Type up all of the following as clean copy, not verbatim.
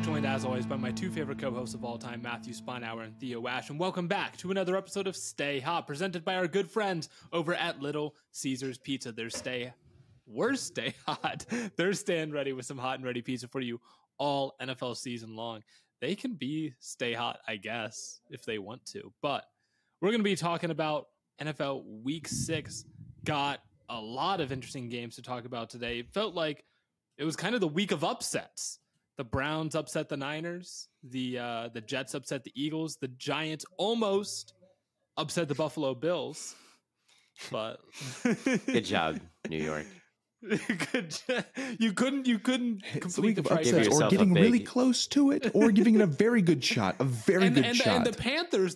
York, joined as always by my two favorite co-hosts of all time, Matthew Sponhour and Theo Ash, and welcome back to another episode of Stay Hot, presented by our good friends over at Little Caesars Pizza. We're Stay Hot. They're staying ready with some hot and ready pizza for you all NFL season long. They can be stay hot, I guess, if they want to, but we're going to be talking about NFL Week 6. Got a lot of interesting games to talk about today. It felt like it was kind of the week of upsets. The Browns upset the Niners. The Jets upset the Eagles. The Giants almost upset the Buffalo Bills. But good job, New York. You couldn't complete the upsets, or getting really close to it, or giving it a very good shot, a very good shot. And the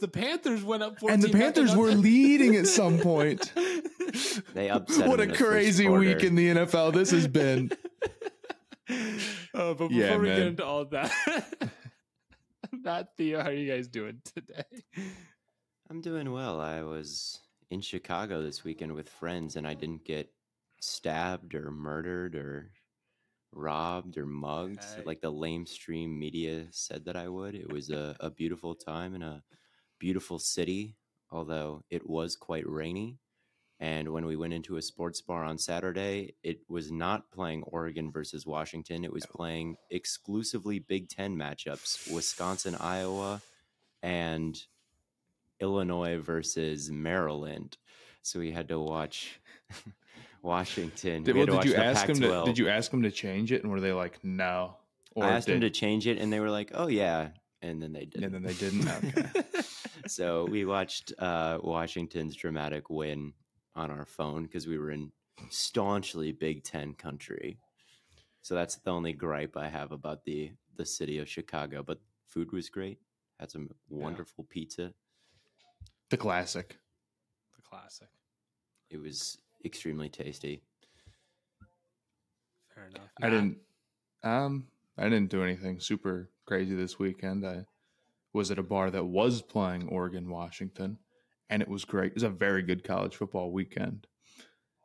Panthers went up 14. And the Panthers were leading at some point. They upset. What a crazy week in the NFL this has been. But before we get into all of that, Matt, Theo, how are you guys doing today? I'm doing well. I was in Chicago this weekend with friends, and I didn't get stabbed or murdered or robbed or mugged like the lamestream media said that I would. It was a beautiful time in a beautiful city, although it was quite rainy. And when we went into a sports bar on Saturday, it was not playing Oregon versus Washington. It was playing exclusively Big Ten matchups, Wisconsin, Iowa, and Illinois versus Maryland. So we had to watch Washington. Did you ask them to change it? And were they like, no? Or I asked them to change it, and they were like, oh, yeah. And then they didn't. And then they didn't? Okay. So we watched Washington's dramatic win on our phone because we were in staunchly Big Ten country. So that's the only gripe I have about the city of Chicago. But food was great. Had some wonderful pizza. The classic. It was extremely tasty. Fair enough. I didn't do anything super crazy this weekend. I was at a bar that was playing Oregon, Washington, and it was great. It was a very good college football weekend.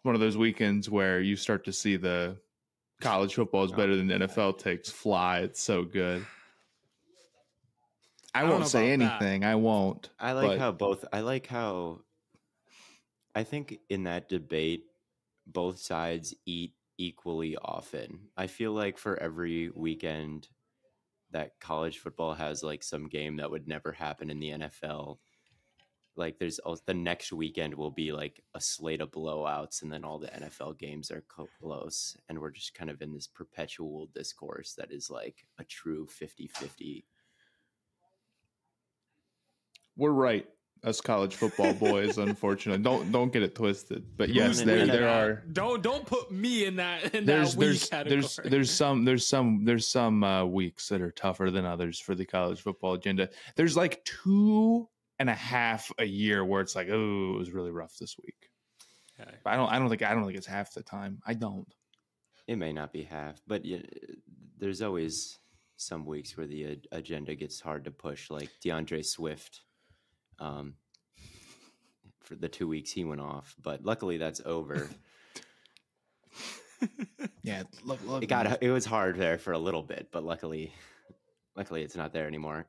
One of those weekends where you start to see the college football is better than the NFL takes fly. It's so good. I won't say anything. I won't. I think in that debate, both sides eat equally often. I feel like for every weekend that college football has like some game that would never happen in the NFL, like there's the next weekend will be like a slate of blowouts, and then all the NFL games are close, and we're just kind of in this perpetual discourse that is like a true 50-50. We're right, us college football boys. Unfortunately, don't get it twisted. But yes, there are. Don't put me in that category. There's some weeks that are tougher than others for the college football agenda. There's like 2.5 a year where it's like, oh, it was really rough this week. Okay. I don't think it's half the time. I don't. It may not be half, but there's always some weeks where the agenda gets hard to push, like DeAndre Swift. For the 2 weeks he went off, but luckily that's over. Yeah, it was hard there for a little bit, but luckily it's not there anymore.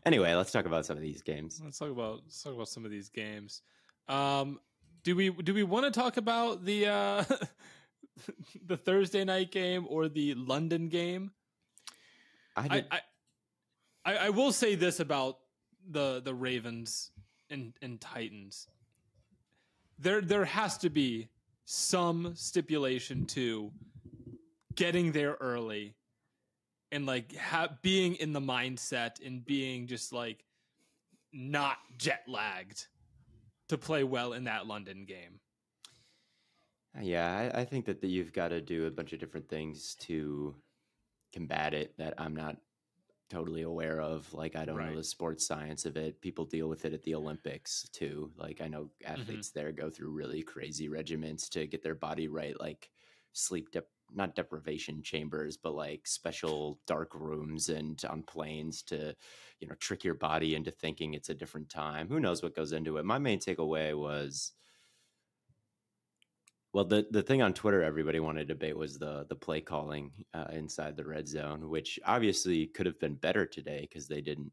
Anyway, let's talk about some of these games. Let's talk about some of these games. Do we want to talk about the the Thursday night game or the London game? I will say this about the Ravens and Titans. There has to be some stipulation to getting there early and like being in the mindset and being just like not jet lagged to play well in that London game. Yeah, I think that you've got to do a bunch of different things to combat it that I'm not totally aware of. Like, I don't know the sports science of it. People deal with it at the Olympics too. Like, I know athletes there go through really crazy regimens to get their body right, like not deprivation chambers, but like special dark rooms and on planes to, trick your body into thinking it's a different time. Who knows what goes into it? My main takeaway was Well, the thing on Twitter everybody wanted to debate was the play calling inside the red zone, which obviously could have been better today because they didn't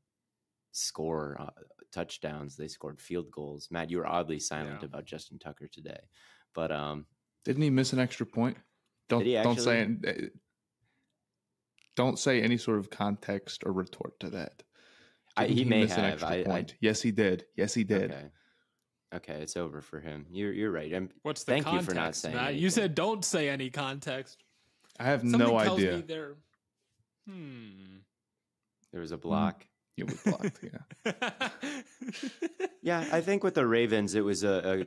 score touchdowns. They scored field goals. Matt, you were oddly silent about Justin Tucker today, but didn't he miss an extra point? Don't say any sort of context or retort to that. He may miss have an extra point. Yes, he did. Yes, he did. Okay, it's over for him. You're right. What's the context, you for not saying Matt? anything. You said don't say any context. I have Something no tells idea. Me there. There was a block. It was blocked. Yeah. Yeah, I think with the Ravens, it was a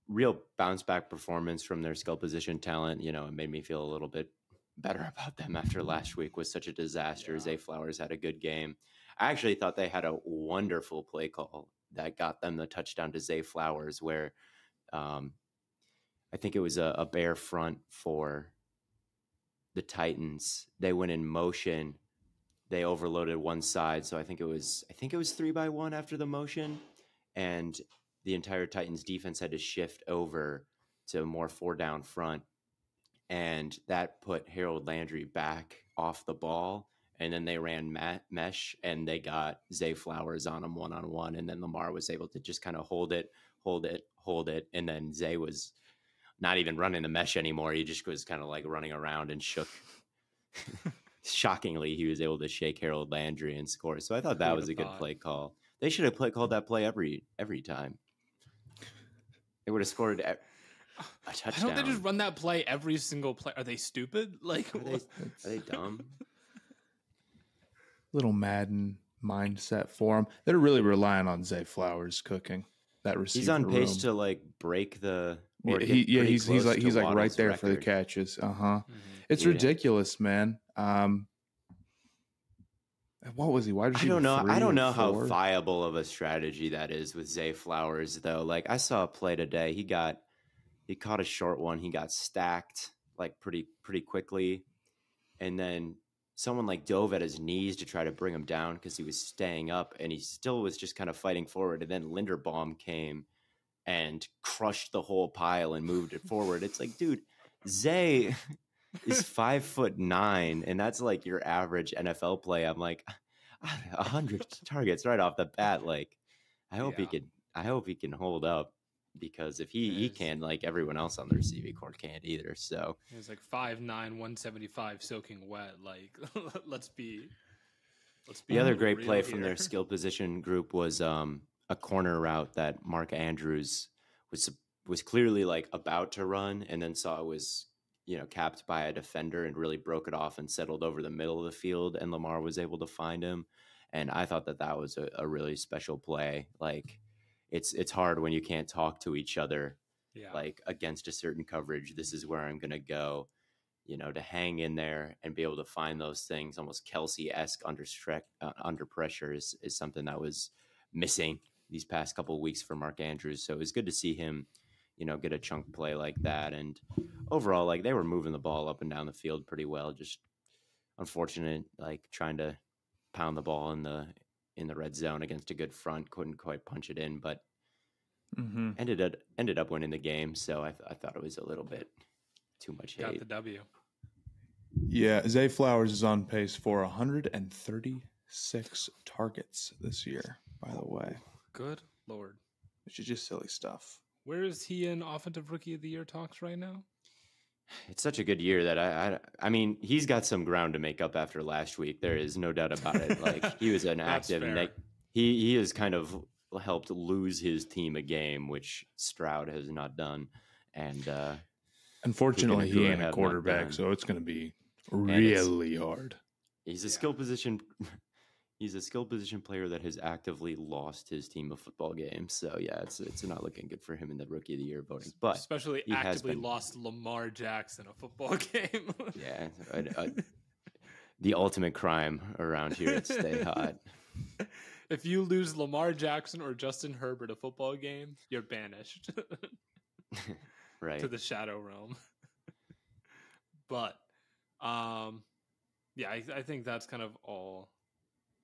real bounce back performance from their skill position talent. You know, it made me feel a little bit better about them after last week was such a disaster. Yeah. Zay Flowers had a good game. I actually thought they had a wonderful play call that got them the touchdown to Zay Flowers, where I think it was a bear front for the Titans. They went in motion. They overloaded one side, so I think it was 3-by-1 after the motion, and the entire Titans defense had to shift over to a more 4-down front, and that put Harold Landry back off the ball. And then they ran mesh, and they got Zay Flowers on him one-on-one. And then Lamar was able to just kind of hold it. And then Zay was not even running the mesh anymore. He just was kind of like running around and shook. Shockingly, he was able to shake Harold Landry and score. So I thought that was a good play call. They should have called that play every time. They would have scored a touchdown. Why don't they just run that play every single play? Are they stupid? Like, are they dumb? Little Madden mindset for them. They're really relying on Zay Flowers cooking that receiver. He's on pace room. to like break the. He's like Waddle's right there record for the catches. Mm-hmm. It's ridiculous, man. What was he? Why did I don't know. I don't know how viable of a strategy that is with Zay Flowers, though. Like I saw a play today. He caught a short one. He got stacked like pretty quickly, and then someone like dove at his knees to try to bring him down because he was staying up, and he still was just kind of fighting forward. And then Linderbaum came and crushed the whole pile and moved it forward. It's like, dude, Zay is 5'9", and that's like your average NFL play. I'm like, 100 targets right off the bat. Like, I hope he can hold up, because if he can, like everyone else on the receiving corps can't either. So he's like 5'9", 175, soaking wet. Like, let's be. The other great play from their skill position group was a corner route that Mark Andrews was clearly like about to run, and then saw it was capped by a defender and really broke it off and settled over the middle of the field, and Lamar was able to find him. And I thought that was a really special play. Like, it's hard when you can't talk to each other, like against a certain coverage. This is where I'm going to go, to hang in there and be able to find those things. Almost Kelsey-esque under pressure is something that was missing these past couple of weeks for Mark Andrews. So it was good to see him, get a chunk play like that. And overall, like, they were moving the ball up and down the field pretty well. Just unfortunate, like trying to pound the ball in the red zone against a good front, couldn't quite punch it in, but ended up winning the game. So I thought it was a little bit too much hate. Got the W. Yeah, Zay Flowers is on pace for 136 targets this year, by the way. Good Lord. Which is just silly stuff. Where is he in Offensive Rookie of the Year talks right now? It's such a good year that I mean, he's got some ground to make up after last week. There is no doubt about it. Like, he was an active, and he has kind of helped lose his team a game, which Stroud has not done. And unfortunately, he ain't a quarterback, so it's going to be really hard. He's a skill position. He's a skill position player that has actively lost his team a football game. So yeah, it's not looking good for him in the Rookie of the Year voting. But especially actively lost Lamar Jackson a football game. Yeah, the ultimate crime around here at Stay Hot. If you lose Lamar Jackson or Justin Herbert a football game, you're banished. Right. To the Shadow Realm. But yeah, I think that's kind of all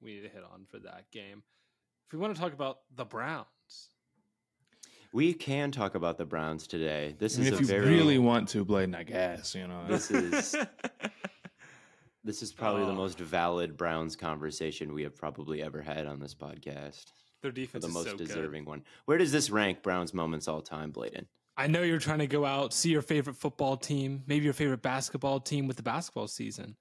we need to hit on for that game. If we want to talk about the Browns. We can talk about the Browns today. This I mean, is if you very really want to, Blaiden, I guess, This is probably the most valid Browns conversation we have probably ever had on this podcast. Their defense the is most so deserving good. one. Where does this rank Browns moments all time, Blaiden? I know you're trying to go out, see your favorite football team, maybe your favorite basketball team with the basketball season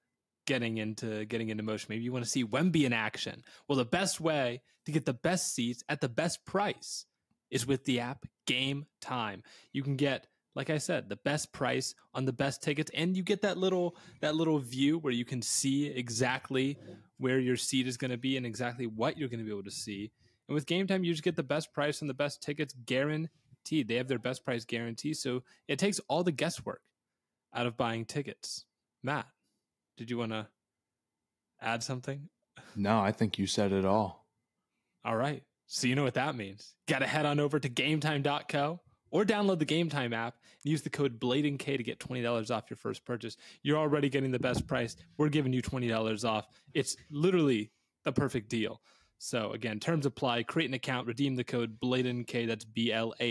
getting into motion. Maybe you want to see Wemby in action. Well, the best way to get the best seats at the best price is with the app Game Time. You can get, like I said, the best price on the best tickets, and you get that little view where you can see exactly where your seat is going to be and exactly what you're going to be able to see. And with Game Time, you just get the best price on the best tickets guaranteed. They have their best price guarantee, so it takes all the guesswork out of buying tickets. Matt, did you want to add something? No, I think you said it all. All right. So you know what that means. Got to head on over to gametime.co or download the Game Time app and use the code BLADENK to get $20 off your first purchase. You're already getting the best price. We're giving you $20 off. It's literally the perfect deal. So again, terms apply. Create an account, redeem the code BLADENK, that's BLAIDENK,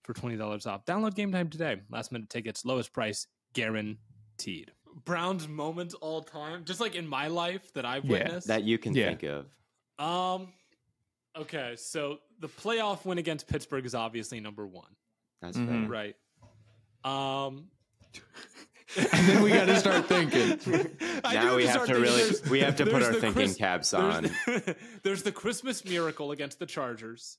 for $20 off. Download Game Time today. Last minute tickets, lowest price, guaranteed. Browns moment all time, just like in my life that I've witnessed. That you can think of. Okay, so the playoff win against Pittsburgh is obviously number one. That's fair. Right. And then we got to start thinking. Now we have to put our thinking caps on. There's the Christmas miracle against the Chargers.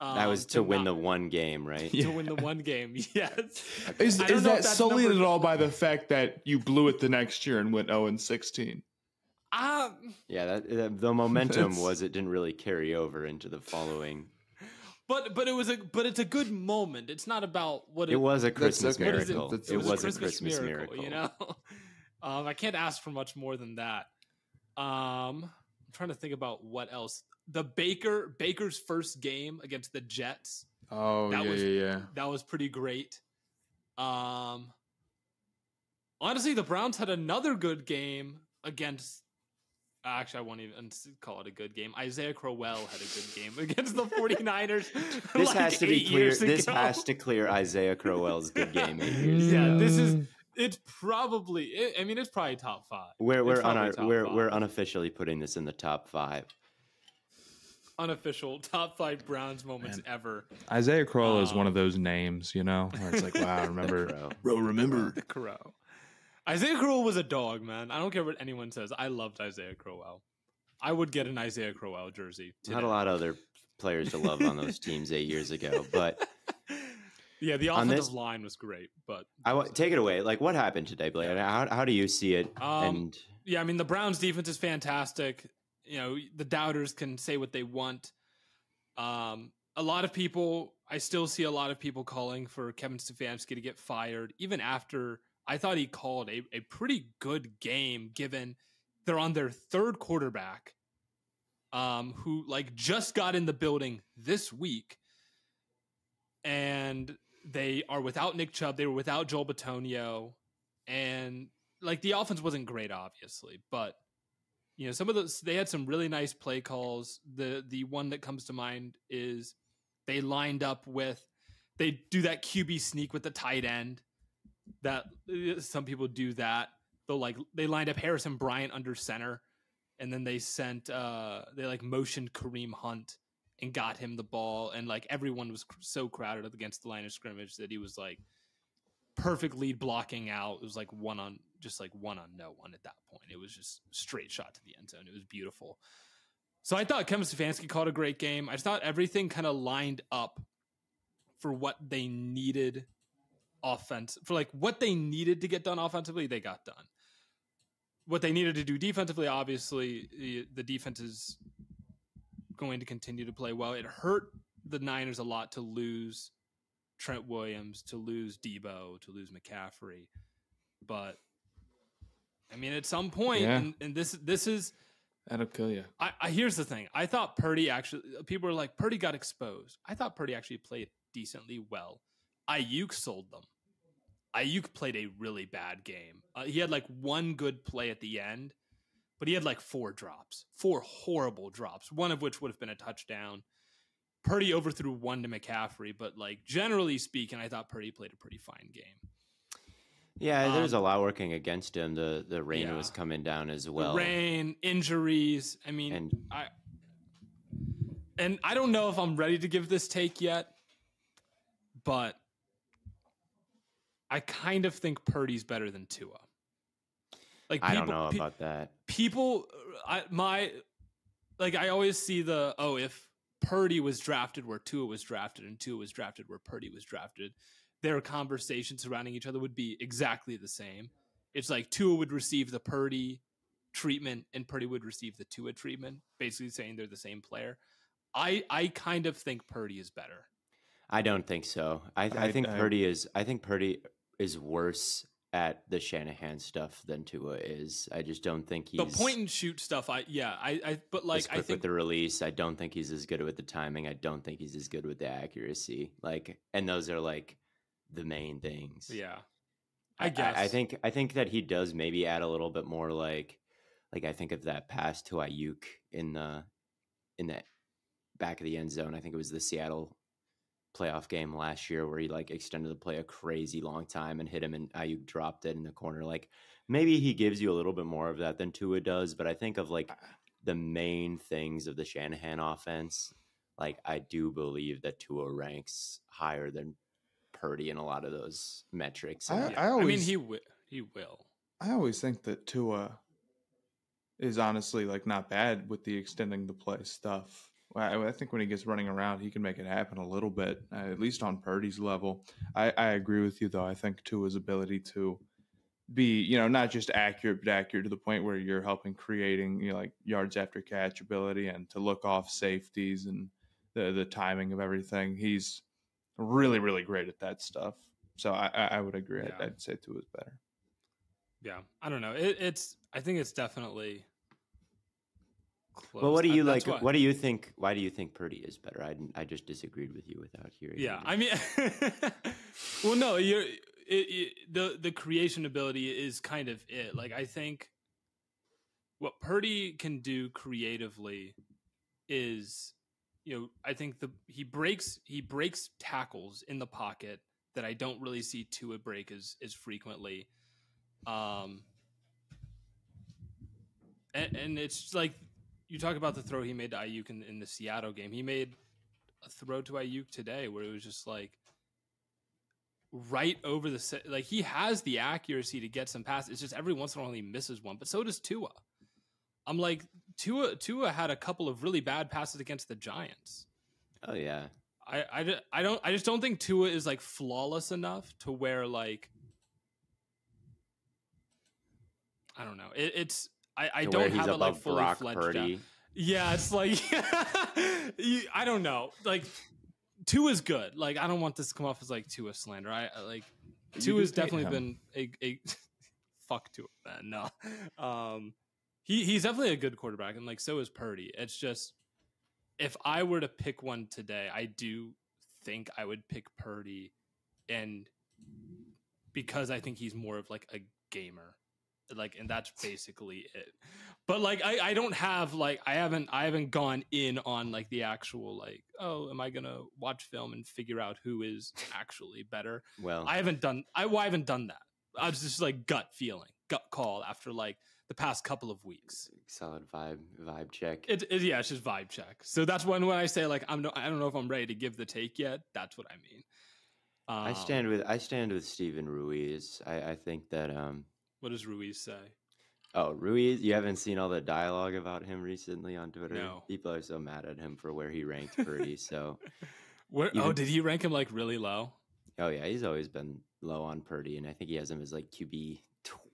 That was to win the one game, right? To win the one game, yes. Is that solely at all by the fact that you blew it the next year and went 0-16? Yeah, the momentum was it didn't really carry over into the following. But it's a good moment. It's not about what it was a Christmas miracle. It was a Christmas miracle. You know, I can't ask for much more than that. I'm trying to think about what else. The Baker's first game against the Jets. Oh, yeah. That was pretty great. Honestly, the Browns had another good game against. Actually, I won't even call it a good game. Isaiah Crowell had a good game against the 49ers. This has to be clear. This has to clear Isaiah Crowell's good game 8 years ago. It's probably. It's probably top 5. We're unofficially putting this in the top 5. Unofficial top 5 Browns moments ever. Isaiah Crowell is one of those names, where it's like, wow, remember, remember the Crow. Isaiah Crowell was a dog, man. I don't care what anyone says. I loved Isaiah Crowell. I would get an Isaiah Crowell jersey today. Not a lot of other players to love on those teams 8 years ago, but yeah, the offensive line was great. But take it away. Like, what happened today, Blade? How do you see it? The Browns defense is fantastic. The doubters can say what they want. A lot of people, I still see a lot of people calling for Kevin Stefanski to get fired, even after I thought he called a pretty good game, given they're on their third quarterback, who just got in the building this week, and they are without Nick Chubb. They were without Joel Bitonio, and the offense wasn't great, obviously, but some of those, they had some really nice play calls. The one that comes to mind is they lined up they do that QB sneak with the tight end. That some people do that. They lined up Harrison Bryant under center, and then they motioned Kareem Hunt and got him the ball, and everyone was so crowded up against the line of scrimmage that he was perfect lead blocking out. It was one on no one at that point. It was just straight shot to the end zone. It was beautiful. So I thought Kevin Stefanski called a great game. I just thought everything kind of lined up for what they needed what they needed to get done offensively, they got done. What they needed to do defensively, obviously, the defense is going to continue to play well. It hurt the Niners a lot to lose Trent Williams, to lose Debo, to lose McCaffrey. But, at some point, and this is... That'll kill you. Here's the thing. I thought Purdy actually... People were like, Purdy got exposed. I thought Purdy actually played decently well. Ayuk sold them. Ayuk played a really bad game. He had one good play at the end, but he had 4 drops, 4 horrible drops, one of which would have been a touchdown. Purdy overthrew one to McCaffrey, but like generally speaking, I thought Purdy played a pretty fine game. Yeah, there's a lot working against him. The rain was Yeah. coming down as well. The rain, injuries. I mean, and I don't know if I'm ready to give this take yet, but I kind of think Purdy's better than Tua. Like I don't know about that. People, I always see if Purdy was drafted where Tua was drafted and Tua was drafted where Purdy was drafted, their conversations surrounding each other would be exactly the same. It's like Tua would receive the Purdy treatment and Purdy would receive the Tua treatment, basically saying they're the same player. I kind of think Purdy is better. I don't think so. I think Purdy is worse at the Shanahan stuff than Tua is. I just don't think he's the point and shoot stuff. I think with the release, I don't think he's as good with the timing. I don't think he's as good with the accuracy. And those are like the main things. Yeah, I guess. I think that he does maybe add a little bit more like I think of that pass to Ayuk in the back of the end zone. I think it was the Seattle playoff game last year where he extended the play a crazy long time and hit him and Ayuk dropped it in the corner. Maybe he gives you a little bit more of that than Tua does, but I think of the main things of the Shanahan offense. I do believe that Tua ranks higher than Purdy in a lot of those metrics. He will. I always think that Tua is honestly not bad with the extending the play stuff. I think when he gets running around, he can make it happen a little bit, at least on Purdy's level. I agree with you, though. I think Tua's ability to be, not just accurate, but accurate to the point where you're helping creating, yards after catch ability and to look off safeties and the timing of everything. He's really, really great at that stuff. So I would agree. Yeah. I'd say Tua's better. Yeah, I don't know. I think it's definitely close. Well, what do you like? What do you think? Why do you think Purdy is better? I just disagreed with you without hearing. Yeah, I mean, well, no, the creation ability is kind of it. I think what Purdy can do creatively is, I think he breaks tackles in the pocket that I don't really see Tua break as frequently. And it's you talk about the throw he made to Ayuk in the Seattle game. He made a throw to Ayuk today where it was just right over the he has the accuracy to get some passes. It's just every once in a while he misses one, but so does Tua. I'm Tua had a couple of really bad passes against the Giants. Oh yeah. I just don't think Tua is flawless enough to where I don't know. I don't have it fully Brock fledged Purdy. out. Yeah, it's I don't know. Tua's good. I don't want this to come off as Tua slander. Tua's definitely been a fuck Tua, man. No. He's definitely a good quarterback, and so is Purdy. It's just if I were to pick one today, I do think I would pick Purdy, and because I think he's more of a gamer. And that's basically it. But I don't have I haven't gone in on the actual am I gonna watch film and figure out who is actually better? Well, I haven't done that. I was just gut feeling, gut call after the past couple of weeks. Solid vibe check. It's just vibe check. So that's when I say I don't know if I'm ready to give the take yet. That's what I mean. I stand with Steven Ruiz. I think that what does Ruiz say? Oh, Ruiz, you haven't seen all the dialogue about him recently on Twitter? No. People are so mad at him for where he ranked Purdy. So, did he rank him really low? Oh yeah, he's always been low on Purdy, and I think he has him as QB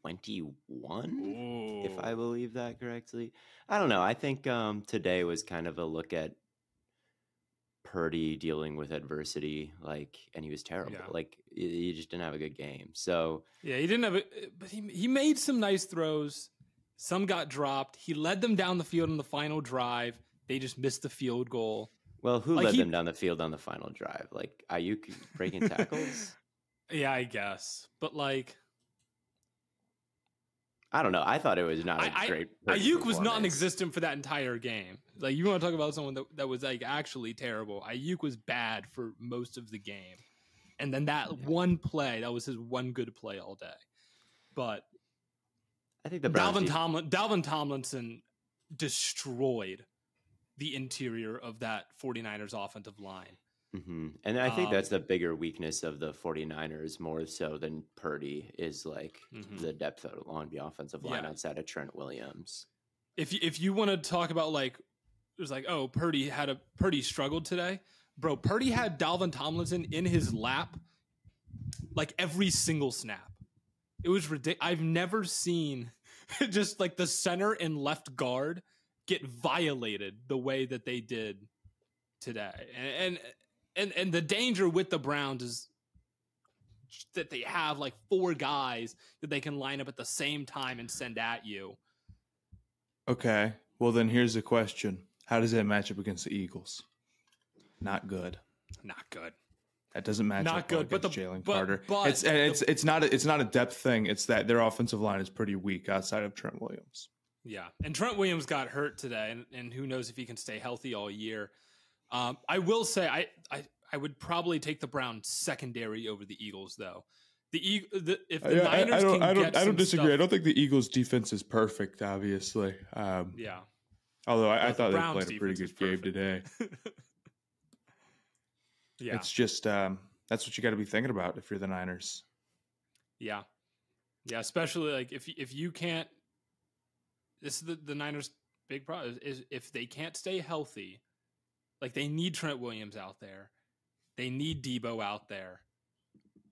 21, if I believe that correctly. I don't know. I think today was kind of a look at Purdy dealing with adversity, and he was terrible. Yeah. He just didn't have a good game. So yeah, he didn't have it, but he made some nice throws. Some got dropped. He led them down the field in the final drive. They just missed the field goal. Well, who led them down the field on the final drive? Ayuk breaking tackles? Yeah, I guess. But I don't know. I thought it was not a great Ayuk was non-existent for that entire game. Like, you want to talk about someone that was like actually terrible. Ayuk was bad for most of the game. And then that one play, that was his one good play all day. But I think the Dalvin Tomlinson destroyed the interior of that 49ers offensive line. Mm-hmm. And I think that's the bigger weakness of the 49ers, more so than Purdy, is like the depth along the offensive line outside of Trent Williams. If you want to talk about like, it was like, oh, Purdy struggled today. Bro, Purdy had Dalvin Tomlinson in his lap like every single snap. It was ridiculous. I've never seen just like the center and left guard get violated the way that they did today. And the danger with the Browns is that they have like 4 guys that they can line up at the same time and send at you. Okay. Well, then here's the question. How does that match up against the Eagles? Not good. Not good. That doesn't match not up good, well against Jalen Carter. It's not a depth thing. It's that their offensive line is pretty weak outside of Trent Williams. Yeah, and Trent Williams got hurt today, and who knows if he can stay healthy all year. I will say I would probably take the Browns secondary over the Eagles, though. If the Niners I don't disagree. I don't think the Eagles' defense is perfect, obviously. Yeah. Although I thought they played a pretty good game today. Yeah. It's just that's what you got to be thinking about if you're the Niners. Yeah. Yeah, especially like if you can't. This is the Niners' big problem is if they can't stay healthy. Like, they need Trent Williams out there. They need Debo out there.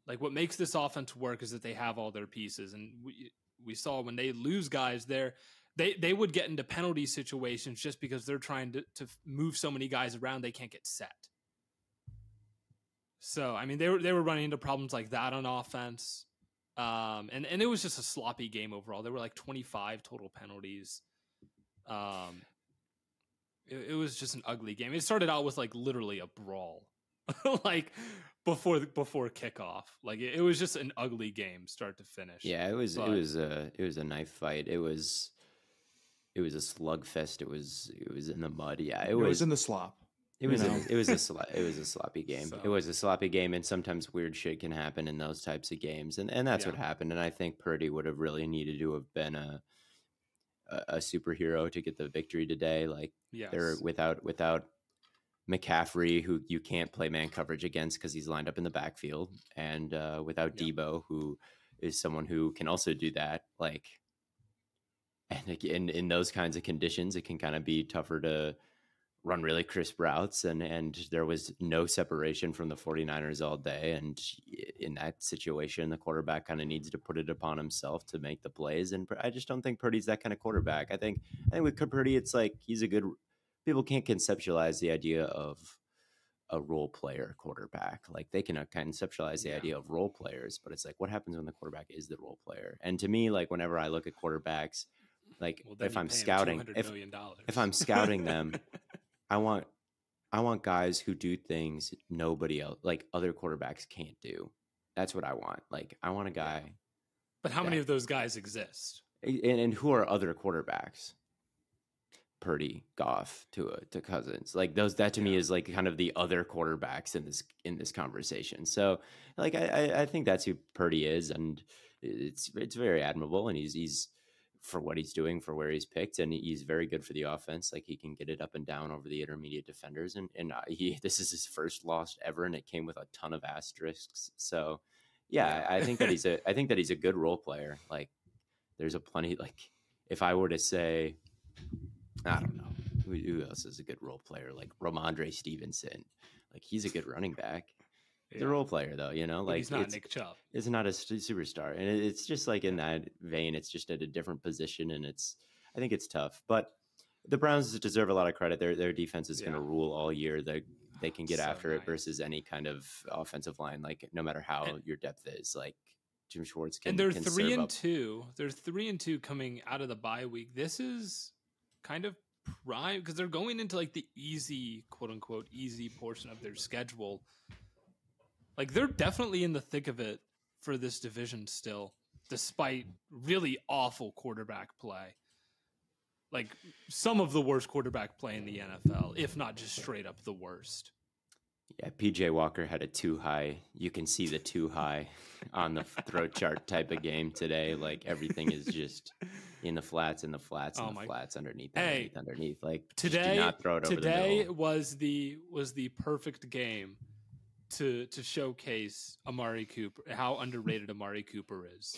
Like, what makes this offense work is that they have all their pieces. And we saw when they lose guys there, they would get into penalty situations just because they're trying to move so many guys around they can't get set. So, I mean, they were running into problems like that on offense. And it was just a sloppy game overall. There were like 25 total penalties. It was just an ugly game. It started out with like literally a brawl, like before kickoff. Like it was just an ugly game, start to finish. Yeah, it was a knife fight. It was a slugfest. It was in the mud. Yeah, it was in the slop. It was a sloppy game. So. It was a sloppy game, and sometimes weird shit can happen in those types of games, and that's what happened. And I think Purdy would have really needed to have been a superhero to get the victory today. Like they're without McCaffrey, who you can't play man coverage against because he's lined up in the backfield, and without Debo, who is someone who can also do that. Like, and in those kinds of conditions, it can kind of be tougher to run really crisp routes, and there was no separation from the 49ers all day. And in that situation, the quarterback kind of needs to put it upon himself to make the plays. And I just don't think Purdy's that kind of quarterback. I think with Purdy, it's like people can't conceptualize the idea of a role player quarterback. Like they can conceptualize the idea of role players, but it's like, what happens when the quarterback is the role player? And to me, like whenever I look at quarterbacks, like if I'm scouting them, I want guys who do things nobody else, like other quarterbacks, can't do. That's what I want. Like I want a guy. But how many of those guys exist? And who are other quarterbacks? Purdy, Goff, to Cousins. Like those. That to me is like kind of the other quarterbacks in this conversation. So like I think that's who Purdy is, and it's very admirable, and he's for what he's doing, for where he's picked, and he's very good for the offense. Like he can get it up and down over the intermediate defenders, and this is his first loss ever, and it came with a ton of asterisks. So yeah, I think that he's a good role player. Like there's a plenty, like if I were to say, I don't know who else is a good role player, like Ramondre Stevenson, like he's a good running back. He's a role player, though, you know. Like he's not Nick Chubb. It's not a superstar, and it's just like in that vein. It's just at a different position, and I think it's tough. But the Browns deserve a lot of credit. Their defense is going to rule all year. They can get after it versus any kind of offensive line. Like no matter how your depth is, like Jim Schwartz can. And they're 3-2. They're 3-2 coming out of the bye week. This is kind of prime because they're going into like the easy, quote unquote, easy portion of their schedule. Like they're definitely in the thick of it for this division still. despite really awful quarterback play. Like some of the worst quarterback play in the NFL, if not just straight up the worst. Yeah, PJ Walker had a too high. You can see the too high on the throw chart type of game today. Like everything is just in the flats, in the flats, in the flats, underneath. Like today, just do not throw it over the middle. was the perfect game to showcase Amari Cooper, how underrated Amari Cooper is.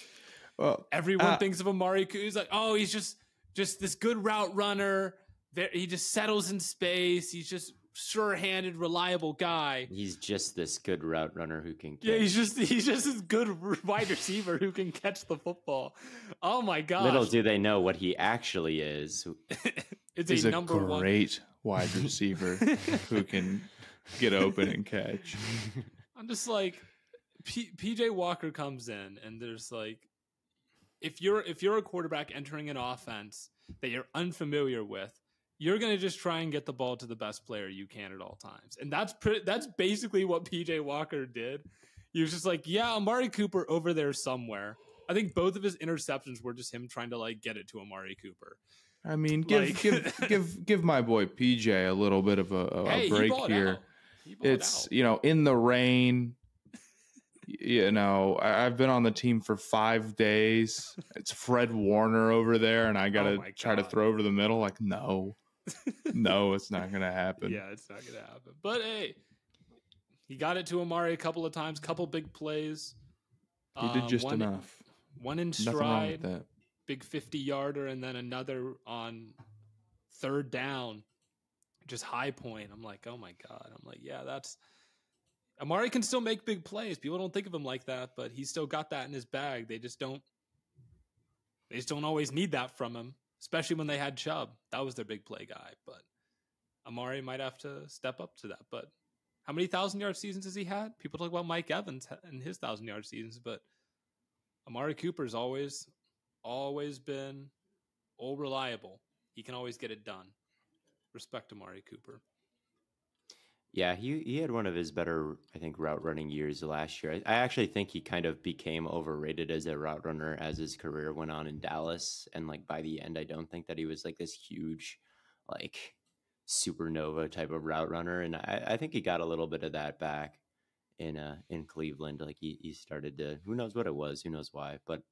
Well, everyone thinks of Amari Cooper. He's like, oh, he's just this good route runner. He just settles in space. He's just sure-handed, reliable guy. He's just this good route runner who can catch. Yeah, he's just this good wide receiver who can catch the football. Oh my gosh. Little do they know what he actually is. He's a great wide receiver who can get open and catch. I'm just like, PJ Walker comes in, and there's like, if you're a quarterback entering an offense that you're unfamiliar with, you're going to just try and get the ball to the best player you can at all times. And that's basically what PJ Walker did. He was just like, yeah, Amari Cooper over there somewhere. I think both of his interceptions were just him trying to like get it to Amari Cooper. I mean, give my boy PJ a little bit of a break here. It's, in the rain, I've been on the team for 5 days. It's Fred Warner over there, and I got to try to throw over the middle. Like, no, it's not going to happen. Yeah, it's not going to happen. But, hey, he got it to Amari a couple of times, couple big plays. He did just enough. One in stride, big 50-yarder, and then another on third down, just high point. I'm like, oh, my God. I'm like, yeah, that's – Amari can still make big plays. People don't think of him like that, but he's still got that in his bag. They just don't always need that from him, especially when they had Chubb. That was their big play guy, but Amari might have to step up to that. But how many 1,000-yard seasons has he had? People talk about Mike Evans and his 1,000-yard seasons, but Amari Cooper's always been all reliable. He can always get it done. Respect Amari Cooper. Yeah, he had one of his better, I think, route running years last year. I actually think he kind of became overrated as a route runner as his career went on in Dallas. And like by the end, I don't think that he was like this huge, like supernova type of route runner. And I think he got a little bit of that back in Cleveland. Like he started to, who knows what it was, who knows why, but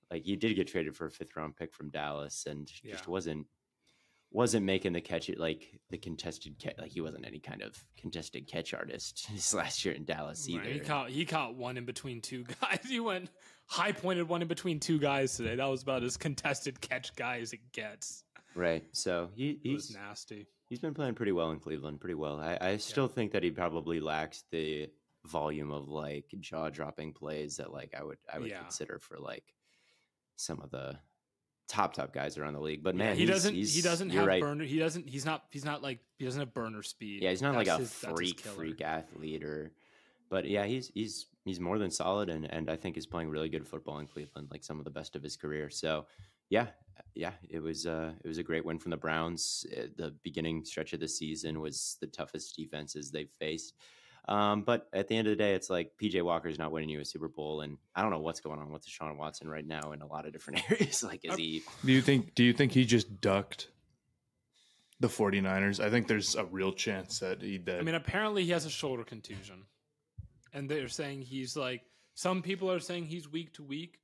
like he did get traded for a 5th round pick from Dallas and just wasn't making the catch, like the contested catch. Like he wasn't any kind of contested catch artist this last year in Dallas either. Right. He caught one in between two guys. He went high pointed one in between two guys today. That was about as contested catch guy as it gets. Right. So he's nasty. He's been playing pretty well in Cleveland, pretty well. I still think that he probably lacks the volume of like jaw dropping plays that like I would consider for like some of the top guys around the league, but man, he doesn't have burner. He doesn't have burner speed. Yeah, he's not like a freak athlete but yeah, he's more than solid, and I think he's playing really good football in Cleveland, like some of the best of his career. So yeah, it was a great win from the Browns. The beginning stretch of the season was the toughest defenses they've faced. But at the end of the day, it's like PJ Walker's not winning you a Super Bowl, and I don't know what's going on with Deshaun Watson right now in a lot of different areas. Like, is he? Do you think he just ducked the 49ers? I think there's a real chance that he did. I mean, apparently he has a shoulder contusion, and they're saying he's like. Some people are saying he's week to week,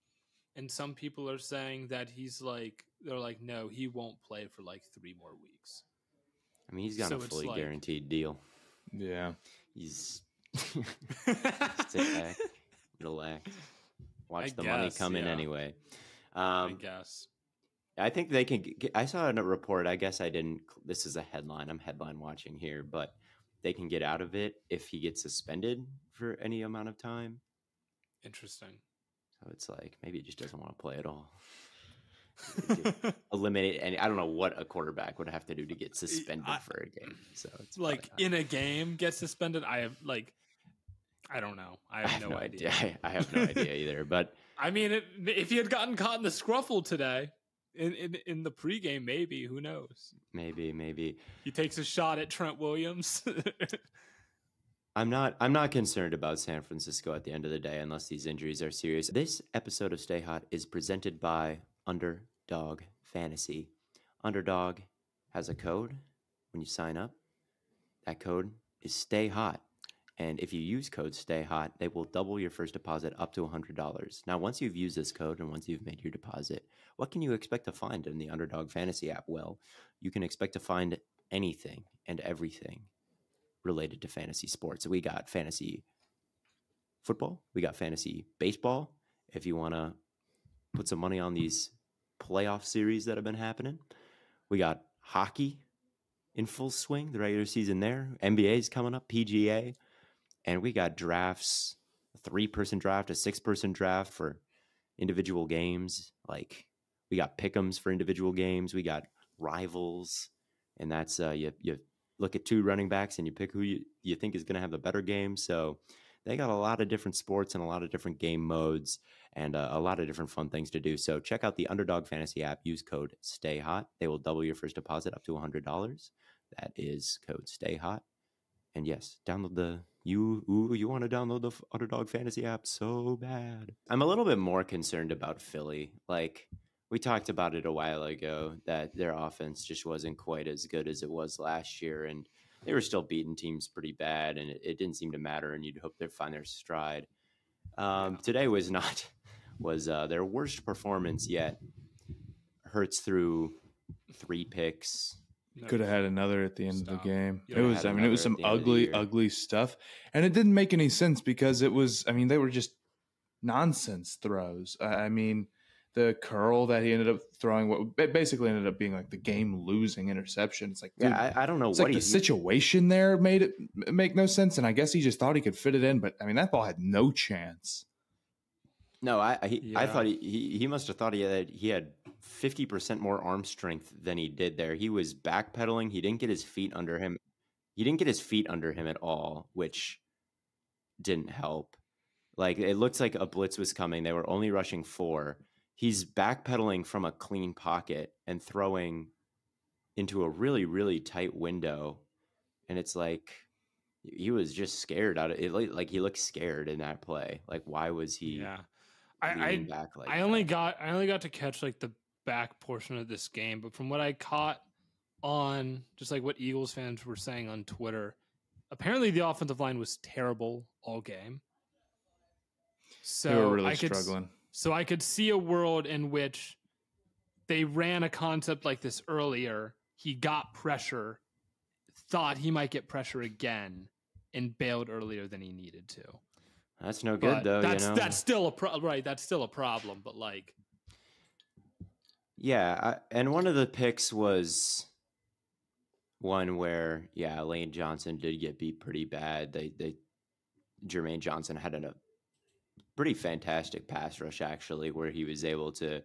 and some people are saying that he's like. They're like, no, he won't play for like 3 more weeks. I mean, he's got a fully guaranteed deal. Yeah. He's sit back, relax, watch the money come in anyway. I guess. I think they can. I saw a report. I guess I didn't. This is a headline. I'm headline watching here, but they can get out of it if he gets suspended for any amount of time. Interesting. So it's like maybe he just doesn't want to play at all. Eliminate any. I don't know what a quarterback would have to do to get suspended for a game. So it's like in a game get suspended. I don't know. I have no idea. I have no idea either. But I mean, if he had gotten caught in the scruffle today in the pregame, maybe, who knows? Maybe he takes a shot at Trent Williams. I'm not concerned about San Francisco at the end of the day unless these injuries are serious. This episode of Stay Hot is presented by Underdog Fantasy. Underdog has a code when you sign up. That code is Stay Hot. And if you use code Stay Hot, they will double your first deposit up to $100. Now, once you've used this code and once you've made your deposit, what can you expect to find in the Underdog Fantasy app? Well, you can expect to find anything and everything related to fantasy sports. We got fantasy football. We got fantasy baseball. If you want to put some money on these playoff series that have been happening, we got hockey in full swing, the regular season there. NBA is coming up, PGA. And we got drafts, a 3-person draft, a 6-person draft for individual games. Like we got pick'ems for individual games. We got rivals. And that's you look at 2 running backs and you pick who you think is going to have the better game. So they got a lot of different sports and a lot of different game modes and a lot of different fun things to do. So check out the Underdog Fantasy app. Use code STAYHOT. They will double your first deposit up to $100. That is code STAYHOT. And yes, download you want to download the Underdog Fantasy app so bad. I'm a little bit more concerned about Philly. Like we talked about it a while ago that their offense just wasn't quite as good as it was last year, and they were still beating teams pretty bad, and it didn't seem to matter. And you'd hope they'd find their stride. Today was their worst performance yet. Hurts threw 3 picks. Could have had another at the end of the game. Yeah, It was some ugly stuff. And it didn't make any sense because they were just nonsense throws. The curl that he ended up throwing, what basically ended up being like the game-losing interception. It's like, dude, I don't know what the situation there made it make no sense. And I guess he just thought he could fit it in. But, that ball had no chance. No, I thought he must have thought he had 50% more arm strength than he did there. He was backpedaling. He didn't get his feet under him. He didn't get his feet under him at all, which didn't help. Like it looks like a blitz was coming. They were only rushing 4. He's backpedaling from a clean pocket and throwing into a really, really tight window. And it's like he was just scared out of it. Like he looked scared in that play. Like why was he? Yeah. I only got to catch like the back portion of this game, but from what I caught on just like what Eagles fans were saying on Twitter, apparently the offensive line was terrible all game. So they were really struggling. So I could see a world in which they ran a concept like this earlier. He got pressure, thought he might get pressure again, and bailed earlier than he needed to. That's no good, though. That's still That's still a problem. But like, yeah, and one of the picks was one where Lane Johnson did get beat pretty bad. Jermaine Johnson had a pretty fantastic pass rush actually, where he was able to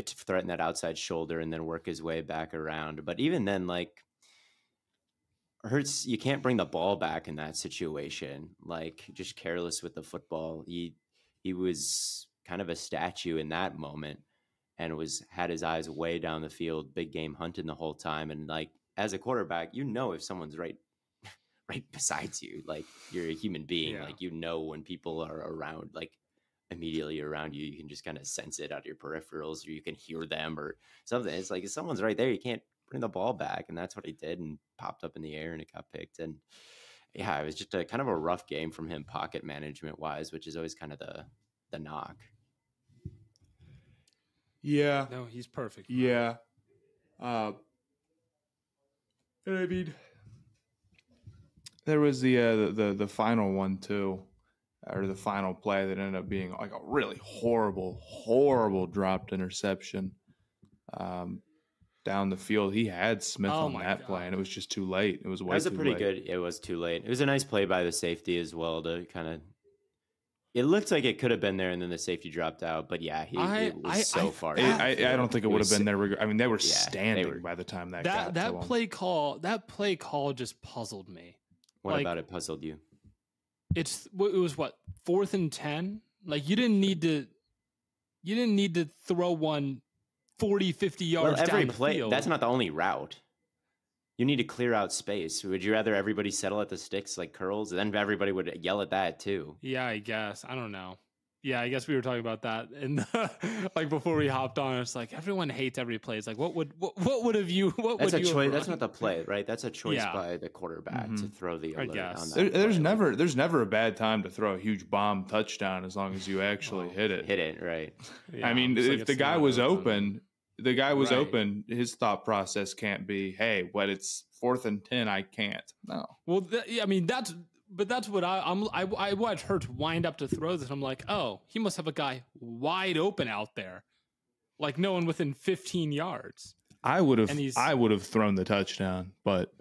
threaten that outside shoulder and then work his way back around. But even then, like, Hurts, you can't bring the ball back in that situation. Like, just careless with the football. He was kind of a statue in that moment and had his eyes way down the field, big game hunting the whole time. And like, as a quarterback, if someone's right besides you, like you're a human being, like, when people are around, like immediately around you, you can just kind of sense it out of your peripherals, or you can hear them or something. It's like, if someone's right there, you can't bring the ball back. And that's what he did, and popped up in the air and it got picked. And it was just a kind of a rough game from him pocket management wise, which is always kind of the knock. Yeah. No, he's perfect. Yeah. And I mean, there was the final one too, or the final play that ended up being like a really horrible dropped interception down the field. He had Smith on that play, and it was just too late. It was way too late. It was too late. It was a nice play by the safety as well to kind of. It looked like it could have been there, and then the safety dropped out. But it was so far. I don't think it would have been there. I mean, they were standing by the time that play call. That play call just puzzled me. What about it puzzled you? It was 4th and 10. Like, you didn't need to throw one 40, 50 yards down the field. That's not the only route. You need to clear out space. Would you rather everybody settle at the sticks like curls? Then everybody would yell at that too. Yeah, I guess. I don't know. Yeah, I guess we were talking about that, and like before we hopped on, it's like everyone hates every play. It's like, what would have you? What That's would a you choice. have That's run? not the play, right? That's a choice Yeah. by the quarterback to throw the alert guess. on that. There's play. there's never a bad time to throw a huge bomb touchdown as long as you actually hit it. Hit it, right? Yeah, I mean, it's like if it's the guy not was open, Right. open. His thought process can't be, "Hey, when it's 4th and 10, I can't." No. Well, I mean that's what I watch Hurts wind up to throw this. I'm like, oh, he must have a guy wide open out there, like no one within 15 yards. I would And he's- have thrown the touchdown, but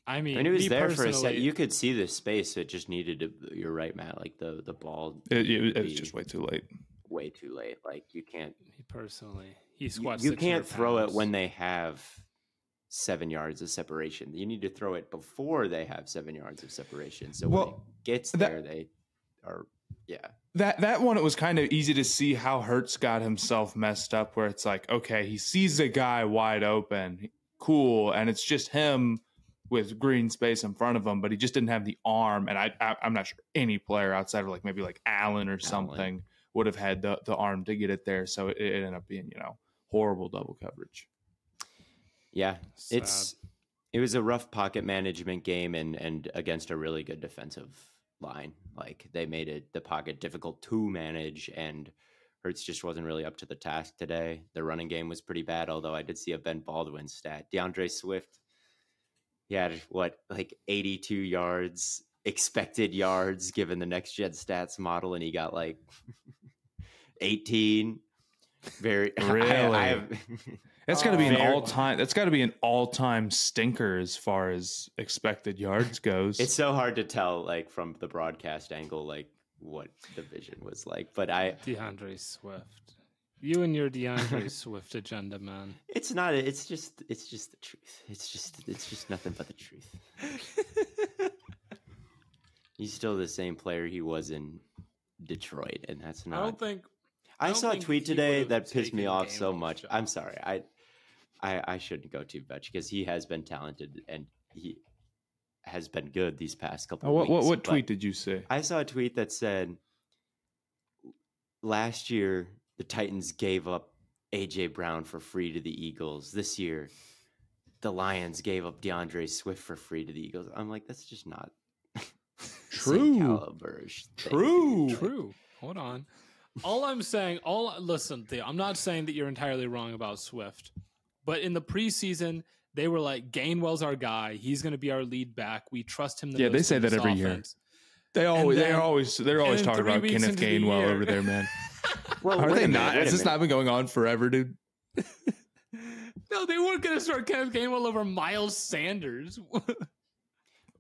I mean, And it was me there for a personally- second. You could see the space. It just needed to. You're right, Matt. Like the ball. it was just way too late. Way too late. Like you can't. Me personally, he squats. You can't 600 throw it pounds. when they have 7 yards of separation. You need to throw it before they have 7 yards of separation. So when it gets there, they are. Yeah. That one, it was kind of easy to see how Hurts got himself messed up, where it's like, okay, he sees a guy wide open, cool, and it's just him with green space in front of him, but he just didn't have the arm. And I'm not sure any player outside of like maybe like Allen or something would have had the arm to get it there. So it ended up being, horrible double coverage. Yeah. Sad. It was a rough pocket management game and against a really good defensive line. Like they made the pocket difficult to manage, and Hurts just wasn't really up to the task today. The running game was pretty bad, although I did see a Ben Baldwin stat. DeAndre Swift, he had 82 yards, expected yards given the next gen stats model, and he got like 18. Very Really? That's got to be an Fair. all-time. That's got to be an all-time stinker as far as expected yards goes. It's so hard to tell, like from the broadcast angle, like what the vision was like. But DeAndre Swift. You and your DeAndre Swift agenda, man. it's not. It's just the truth. It's just nothing but the truth. He's still the same player he was in Detroit, and that's not. I don't saw a think tweet he today would've that pissed me taken off so Gainwell's much. job. I'm sorry. I shouldn't go too much because he has been talented and he has been good these past couple of weeks. What but tweet did you say? I saw a tweet that said last year the Titans gave up AJ Brown for free to the Eagles. This year the Lions gave up DeAndre Swift for free to the Eagles. I'm like, that's just not True. same caliber thing. True. Hold on. All I'm saying, listen, Theo, I'm not saying that you're entirely wrong about Swift, but in the preseason, they were like, Gainwell's our guy. He's going to be our lead back. We trust him. Yeah, they say that every year. They're always talking about 3 weeks Kenneth into the Gainwell year- over there, man. Well, Are wait they a minute, not? wait a Has this minute. not been going on forever, dude? No, they weren't going to start Kenneth Gainwell over Miles Sanders.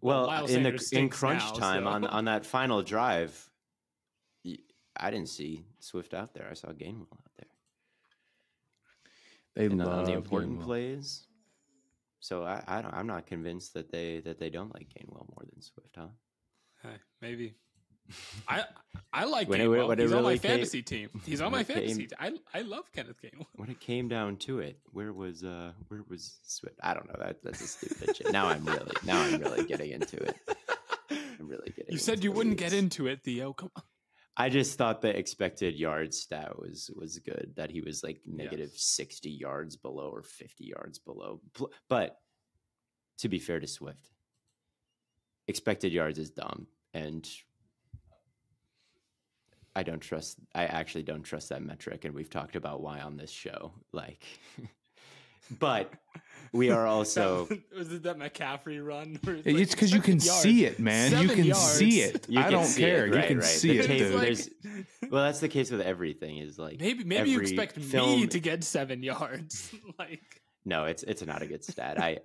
Well, Miles in Sanders in stinks crunch now, time so. on that final drive, I didn't see Swift out there. I saw Gainwell out there. They And love on the important Gainwell. plays. So I'm not convinced that they don't like Gainwell more than Swift, huh? Hey, maybe. I like When it- Gainwell. when it He's on my really came- fantasy team. He's on my when it fantasy came- team. I love Kenneth Gainwell. When it came down to it, where was Swift? I don't know. That's a stupid shit. Now I'm really getting into it. I'm really getting. You said into you the wouldn't get weeds. into it, Theo. Come on. I just thought the expected yard stat was good. That he was like negative 60 yards below or 50 yards below. But to be fair to Swift, expected yards is dumb, and I actually don't trust that metric, and we've talked about why on this show. Like, but we are also. Was it that McCaffrey run? It's because you can see it, man. You 7 can yards. see it. You I can don't see care. it, You right, can right. see The it, tape- dude. there's- Well, that's the case with everything. Is like Maybe you every expect me film- to get 7 yards. Like, No, it's not a good stat. I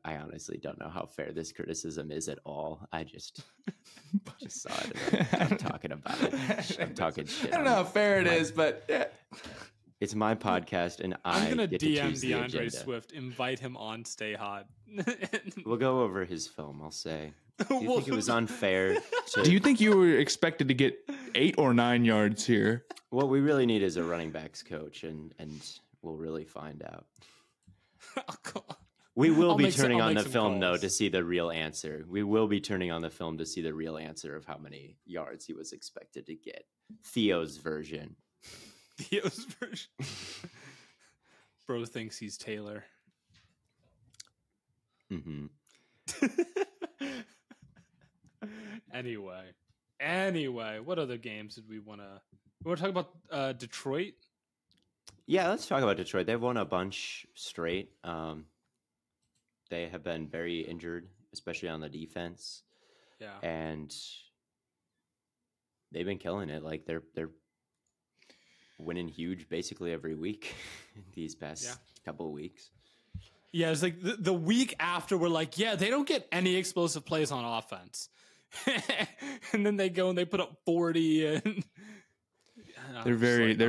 honestly don't know how fair this criticism is at all. I just saw it. And I'm talking about it. I'm talking shit. I don't know how fair it my- is, but yeah. It's my podcast, and I'm gonna get to DM choose the DeAndre agenda. Swift, invite him on Stay Hot. We'll go over his film. I'll say. Do you think it was unfair? Do you think you were expected to get 8 or 9 yards here? What we really need is a running backs coach, and we'll really find out. We will I'll be make some- turning I'll on make the some film, though, calls. to see the real answer. We will be turning on the film to see the real answer of how many yards he was expected to get. Theo's version. Theo's version. Bro thinks he's Taylor. Mm-hmm. Anyway, what other games did we want to? We want to talk about Detroit. Yeah, let's talk about Detroit. They've won a bunch straight. They have been very injured, especially on the defense. Yeah, And they've been killing it. Like they're winning huge basically every week these past couple of weeks. yeah. It's like the week after we're like, yeah, they don't get any explosive plays on offense, and then they go and they put up 40 and. They're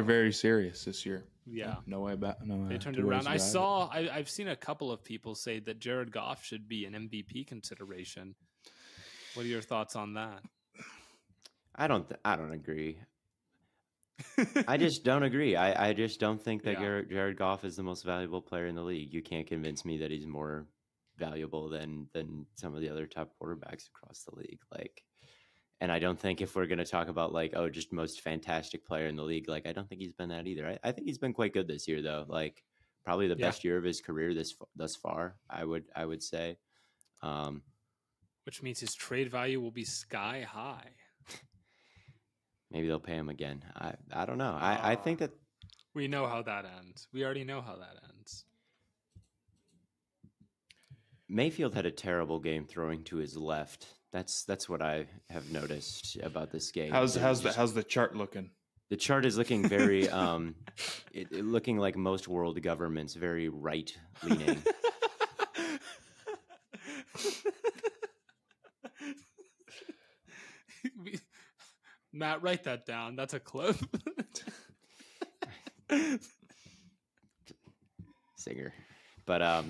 very serious this year. Yeah. No way about. No, They turned it around. I've seen a couple of people say that Jared Goff should be an MVP consideration. What are your thoughts on that? I don't agree. I just don't agree. I just don't think that Jared Goff is the most valuable player in the league. You can't convince me that he's more valuable than some of the other top quarterbacks across the league. Like, and I don't think if we're going to talk about like, oh, just most fantastic player in the league, like I don't think he's been that either. I think he's been quite good this year, though. Like probably the best year of his career thus far. I would say. Which means his trade value will be sky high. Maybe they'll pay him again. I don't know. I think that we know how that ends. We already know how that ends. Mayfield had a terrible game throwing to his left. That's what I have noticed about this game. How's the chart looking? The chart is looking very looking like most world governments, very right leaning. Matt, write that down. That's a clip. Singer. But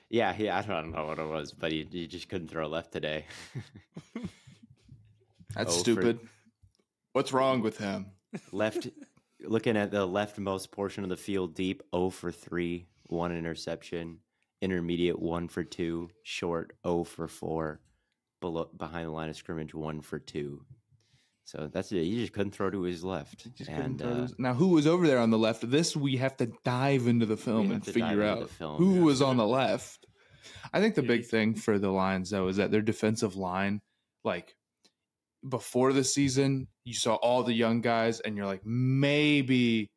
yeah, I don't know what it was, but he just couldn't throw left today. That's stupid. What's wrong with him? Left, looking at the leftmost portion of the field, deep 0 for 3, 1 interception, intermediate 1 for 2, short 0 for 4, behind the line of scrimmage 1 for 2. So that's it. He just couldn't throw to his left. Now, who was over there on the left? This we have to dive into the film and figure out who was on the left. I think the big thing for the Lions, though, is that their defensive line, like before the season, you saw all the young guys, and you're like, maybe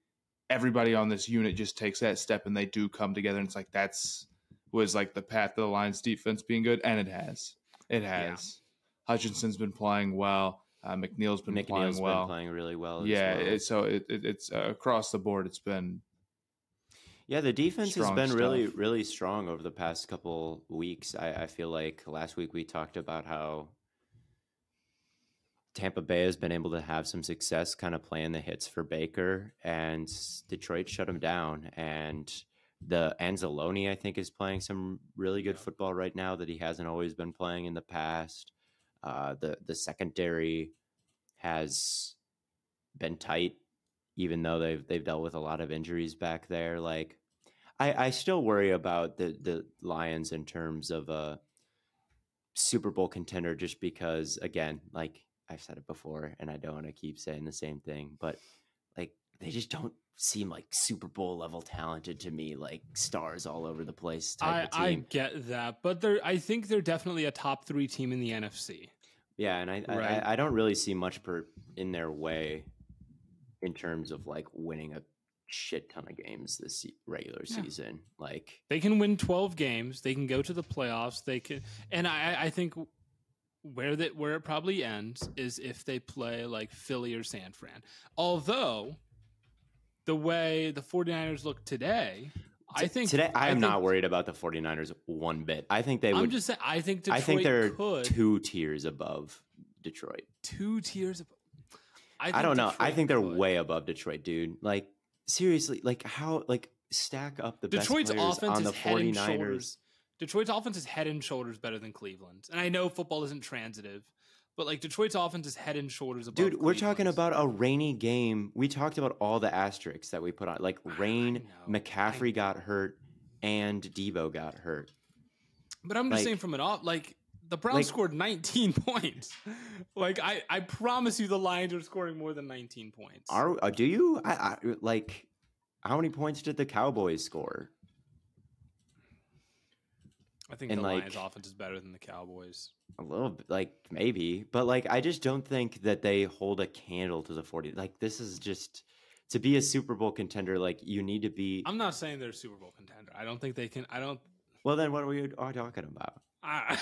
everybody on this unit just takes that step and they do come together. And it's like was like the path of the Lions defense being good, and it has. Yeah. Hutchinson's been playing well. McNeil's been playing really well. It's across the board. It's been the defense has been really, really strong over the past couple weeks. I feel like last week we talked about how Tampa Bay has been able to have some success kind of playing the hits for Baker, and Detroit shut him down. And the Anzalone, I think, is playing some really good football right now that he hasn't always been playing in the past. The secondary has been tight, even though they've dealt with a lot of injuries back there. Like, I still worry about the Lions in terms of a Super Bowl contender, just because, again, like I've said it before, and I don't want to keep saying the same thing, but like they just don't seem like Super Bowl level talented to me, like stars all over the place type of team. I get that, but I think they're definitely a top 3 team in the NFC. Yeah, and I don't really see much in their way in terms of like winning a shit ton of games this regular season. Like they can win 12 games, they can go to the playoffs, they can, and I think where it probably ends is if they play like Philly or San Fran. Although the way the 49ers look today, I think I'm not worried about the 49ers one bit. I think they would. I'm just saying, I think Detroit they're could. 2 tiers above Detroit. 2 tiers above. I don't know. Detroit I think they're way above Detroit, dude. Like seriously, like how stack up the Detroit's best players on the 49ers. Detroit's offense is head and shoulders better than Cleveland's. And I know football isn't transitive, but like Detroit's offense is head and shoulders above Dude, we're talking about a rainy game. We talked about all the asterisks that we put on. Like rain, McCaffrey got hurt, and Debo got hurt. But I'm just Like- saying from an off, like the Browns scored 19 points. Like I promise you, the Lions are scoring more than 19 points. Do you? I like. How many points did the Cowboys score? I think and, the like- Lions' offense is better than the Cowboys. A little bit, like maybe, but like I just don't think that they hold a candle to the 40. Like this is just to be a Super Bowl contender. Like you need to be. I'm not saying they're a Super Bowl contender. I don't think they can. I don't. Well, then what are we talking about? I'm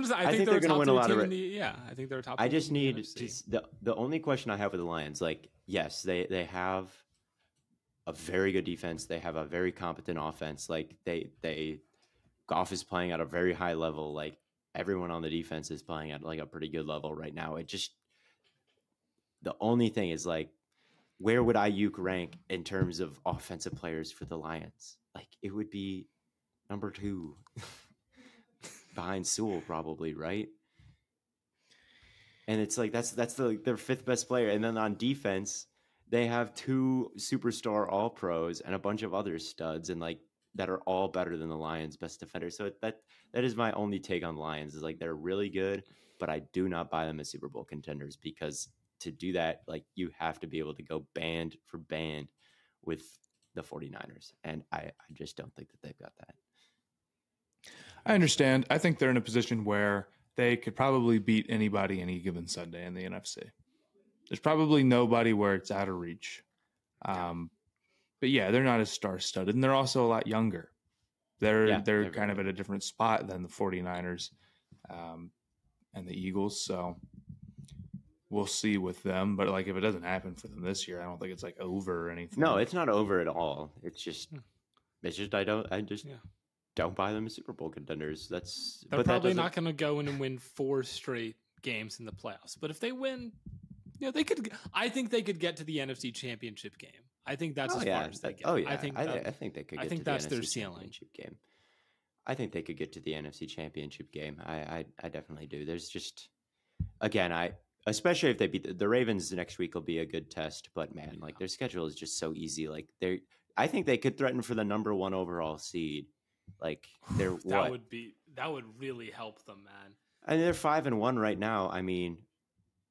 just. I think they're they're gonna top win a three lot of team in the, yeah, I think they're a top. I three just team in need the NFC. the only question I have with the Lions, like yes, they have a very good defense. They have a very competent offense. Like they Goff is playing at a very high level. Like everyone on the defense is playing at like a pretty good level right now. It just the only thing is like where would Ayuk rank in terms of offensive players for the Lions? Like it would be number 2 behind Sewell probably, right? And it's like that's their 5th best player. And then on defense, they have 2 superstar all pros and a bunch of other studs and like that are all better than the Lions' best defenders. So that is my only take on the Lions is like they're really good, but I do not buy them as Super Bowl contenders because to do that, like you have to be able to go band for band with the 49ers. And I just don't think that they've got that. I understand. I think they're in a position where they could probably beat anybody any given Sunday in the NFC. There's probably nobody where it's out of reach. But yeah, they're not as star-studded, and they're also a lot younger. They're kind of at a different spot than the 49ers and the Eagles. So we'll see with them. But like if it doesn't happen for them this year, I don't think it's like over or anything. No, it's not over at all. It's just I don't buy them as Super Bowl contenders. They're probably not going to go in and win 4 straight games in the playoffs. But if they win, they could. I think they could get to the NFC Championship game. I think that's as far as they get. I think they could. I think that's their NFC ceiling. Championship game. I think they could get to the NFC Championship game. I definitely do. There's just again, especially if they beat the Ravens next week will be a good test. But man, like their schedule is just so easy. Like I think they could threaten for the number 1 overall seed. Like they're that would really help them, man. I mean, they're 5-1 right now. I mean,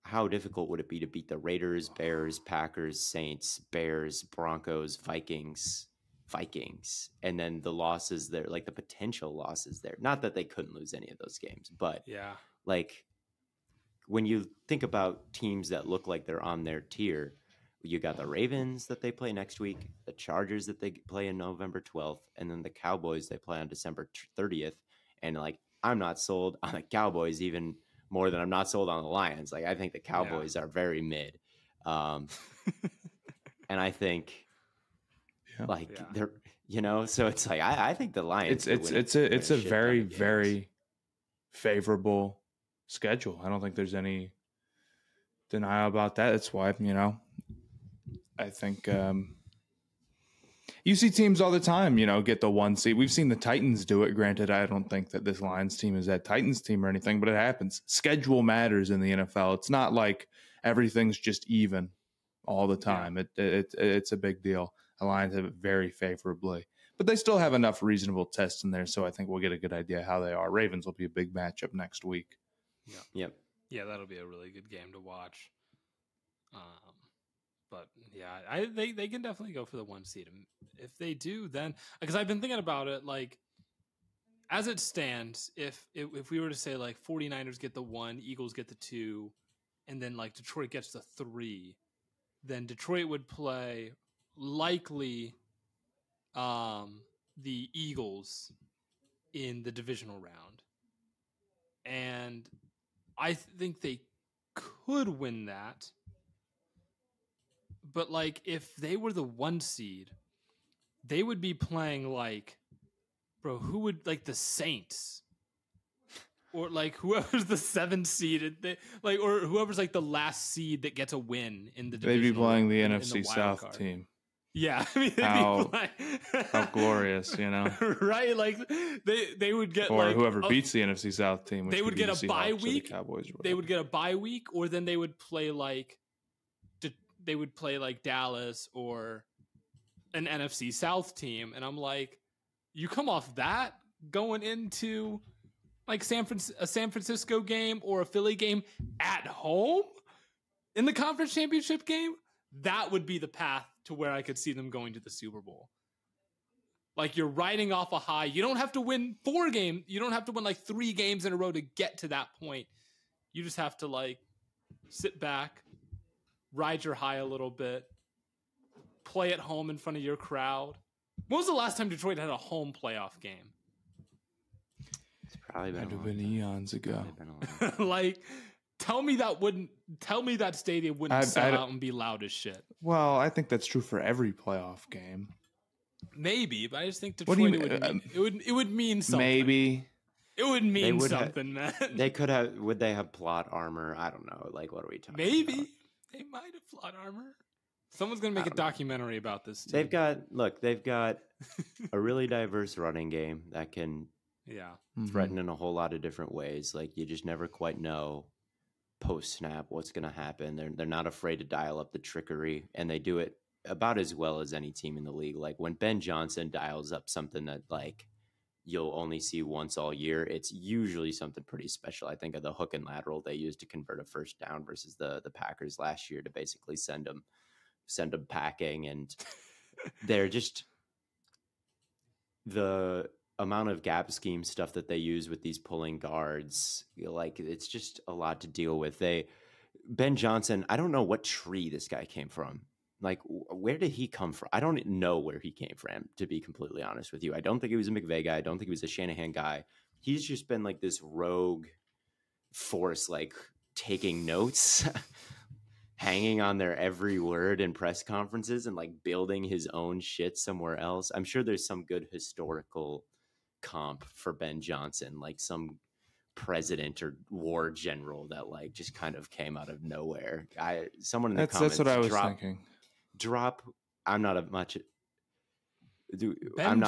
how difficult would it be to beat the Raiders, Bears, Packers, Saints, Bears, Broncos, Vikings, and then the losses there, like the potential losses there. Not that they couldn't lose any of those games, but yeah, like when you think about teams that look like they're on their tier, you got the Ravens that they play next week, the Chargers that they play in November 12th, and then the Cowboys they play on December 30th. And like, I'm not sold on the Cowboys even more than I'm not sold on the Lions. Like, I think the Cowboys are very mid. And I think they're, so it's like, I think the Lions, it's a very, very favorable schedule. I don't think there's any denial about that. That's why, I think you see teams all the time, get the 1 seed. We've seen the Titans do it. Granted, I don't think that this Lions team is that Titans team or anything, but it happens. Schedule matters in the NFL. It's not like everything's just even all the time. Yeah. It's a big deal. The Lions have it very favorably, but they still have enough reasonable tests in there, so I think we'll get a good idea how they are. Ravens will be a big matchup next week. Yep. Yeah, that'll be a really good game to watch. But yeah, they can definitely go for the 1 seed. If they do, then because I've been thinking about it, like as it stands, if we were to say like 49ers get the 1, Eagles get the 2, and then like Detroit gets the 3, then Detroit would play likely the Eagles in the divisional round. And I think they could win that. But like if they were the 1 seed, they would be playing like, bro, who would like the Saints or like whoever's the 7th seed, or whoever's like the last seed that gets a win in the division. They'd be playing the NFC South card team. Yeah, I mean, how glorious, right? Like they would get or like whoever beats the NFC South team. Which they would get a bye week. The they would get a bye week, or then they would play like Dallas or an NFC South team, and I'm like, you come off that going into like a San Francisco game or a Philly game at home in the conference championship game, that would be the path to where I could see them going to the Super Bowl. Like, you're riding off a high. You don't have to win 4 games. You don't have to win like 3 games in a row to get to that point. You just have to like sit back, ride your high a little bit, play at home in front of your crowd. When was the last time Detroit had a home playoff game? It's probably been eons ago. Like, tell me that stadium wouldn't sell out and be loud as shit. Well, I think that's true for every playoff game. Maybe, but I just think Detroit it would mean something. Maybe it would mean something, man. They could have. Would they have plot armor? I don't know. Like, what are we talking? Maybe about? They might have plot armor. Someone's gonna make a documentary about this too. They've got a really diverse running game that can threaten in a whole lot of different ways. Like, you just never quite know post snap what's gonna happen. They're not afraid to dial up the trickery, and they do it about as well as any team in the league. Like, when Ben Johnson dials up something that like you'll only see once all year, it's usually something pretty special. I think of the hook and lateral they used to convert a first down versus the Packers last year to basically send them packing. And they're just, the amount of gap scheme stuff that they use with these pulling guards, like, it's just a lot to deal with. Ben Johnson, I don't know what tree this guy came from. Like, where did he come from? I don't know where he came from, to be completely honest with you. I don't think he was a McVay guy. I don't think he was a Shanahan guy. He's just been like this rogue force, like taking notes, hanging on their every word in press conferences, and like building his own shit somewhere else. I'm sure there's some good historical comp for Ben Johnson, like some president or war general that like just kind of came out of nowhere. Someone in the comments, that's what I was thinking. I'm not